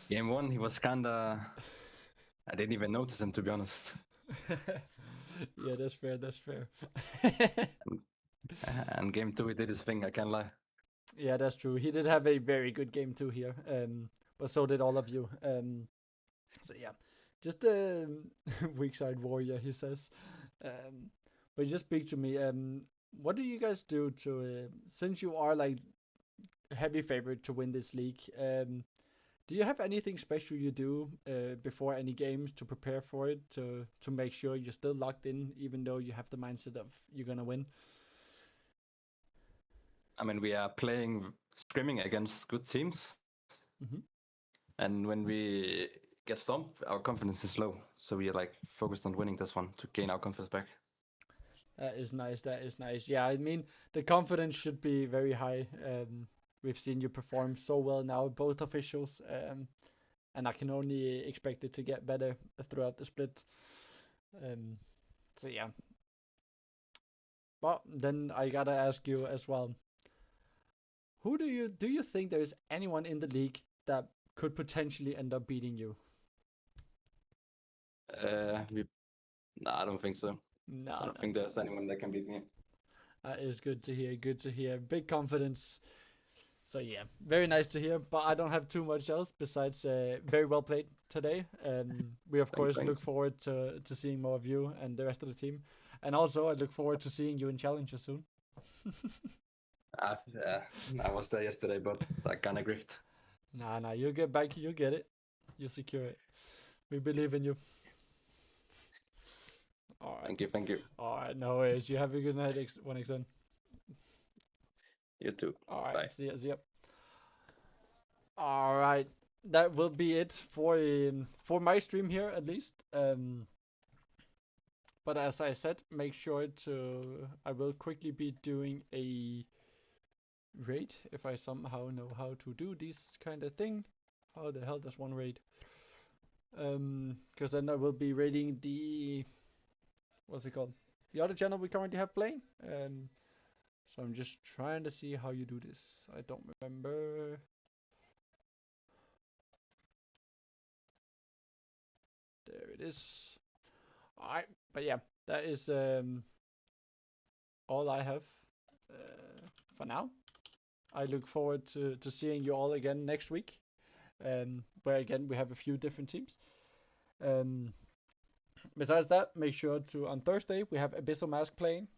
Game 1, he was kinda... I didn't even notice him, to be honest. Yeah, that's fair, that's fair. And game 2, he did his thing, I can't lie. Yeah, that's true. He did have a very good game 2 here, but so did all of you. So yeah, just a weak side warrior, he says. But just speak to me. What do you guys do to since you are like heavy favorite to win this league? Do you have anything special you do before any games to prepare for it to make sure you're still locked in, even though you have the mindset of you're gonna win? I mean, we are playing scrimming against good teams, Hmm. and when we get stomped, our confidence is low. So we are like focused on winning this one to gain our confidence back. That is nice. That is nice. Yeah, I mean the confidence should be very high. We've seen you perform so well now, both officials, and I can only expect it to get better throughout the split. Um, so yeah, but then I gotta ask you as well. Who do you think there is anyone in the league that could potentially end up beating you? We, no, I don't think so. I No, don't no, think no. there's anyone that can beat me. That is good to hear. Good to hear. Big confidence. So yeah, very nice to hear. But I don't have too much else besides very well played today. We of Thanks, course look thanks. forward to seeing more of you and the rest of the team, and also I look forward to seeing you in Challenger soon. I was there yesterday, but I kind of grift. Nah, nah, you'll get back. You'll get it. You'll secure it. We believe in you. All right. Thank you, thank you. All right. No worries. You have a good night, 1xn. You too. All right. Bye. See ya. See ya. All right. That will be it for my stream here at least. But as I said, make sure to. I will quickly be doing a raid if I somehow know how to do this kind of thing. How the hell does one raid? Because then I will be raiding the what's it called? The other channel we currently have playing. So I'm just trying to see how you do this. I don't remember. There it is. Alright, but yeah, that is all I have for now. I look forward to seeing you all again next week, where again we have a few different teams. Um, Besides that, make sure to on Thursday we have Abyssal Mask playing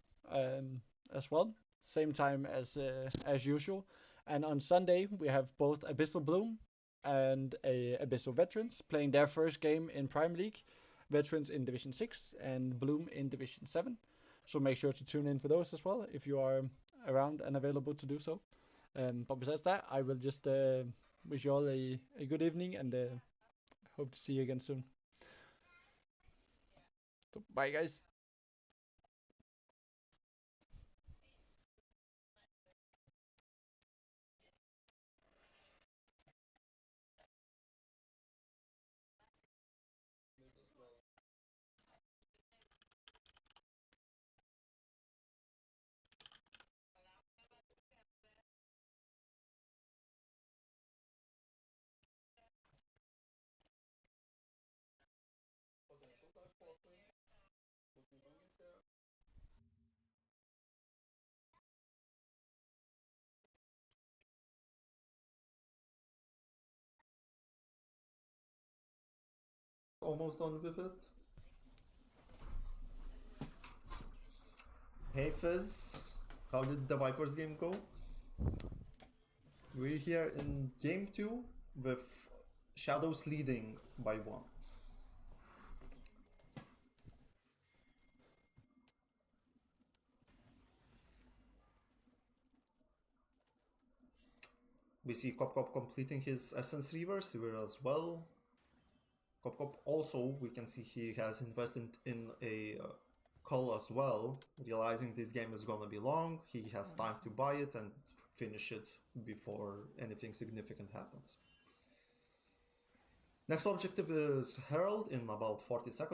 as well, same time as usual. And on Sunday we have both Abyssal Bloom and Abyssal Veterans playing their first game in Prime League. Veterans in Division 6 and Bloom in Division 7. So make sure to tune in for those as well if you are around and available to do so. But besides that, I will just wish you all a good evening and hope to see you again soon. So bye, guys. Almost done with it. Hey Fizz, how did the Vipers game go? We're here in game 2 with Shadows leading by 1. We see Cop completing his Essence Reverse as well. Cop also, we can see he has invested in a Cull as well, realizing this game is gonna be long. He has time to buy it and finish it before anything significant happens. Next objective is Herald in about 40 seconds.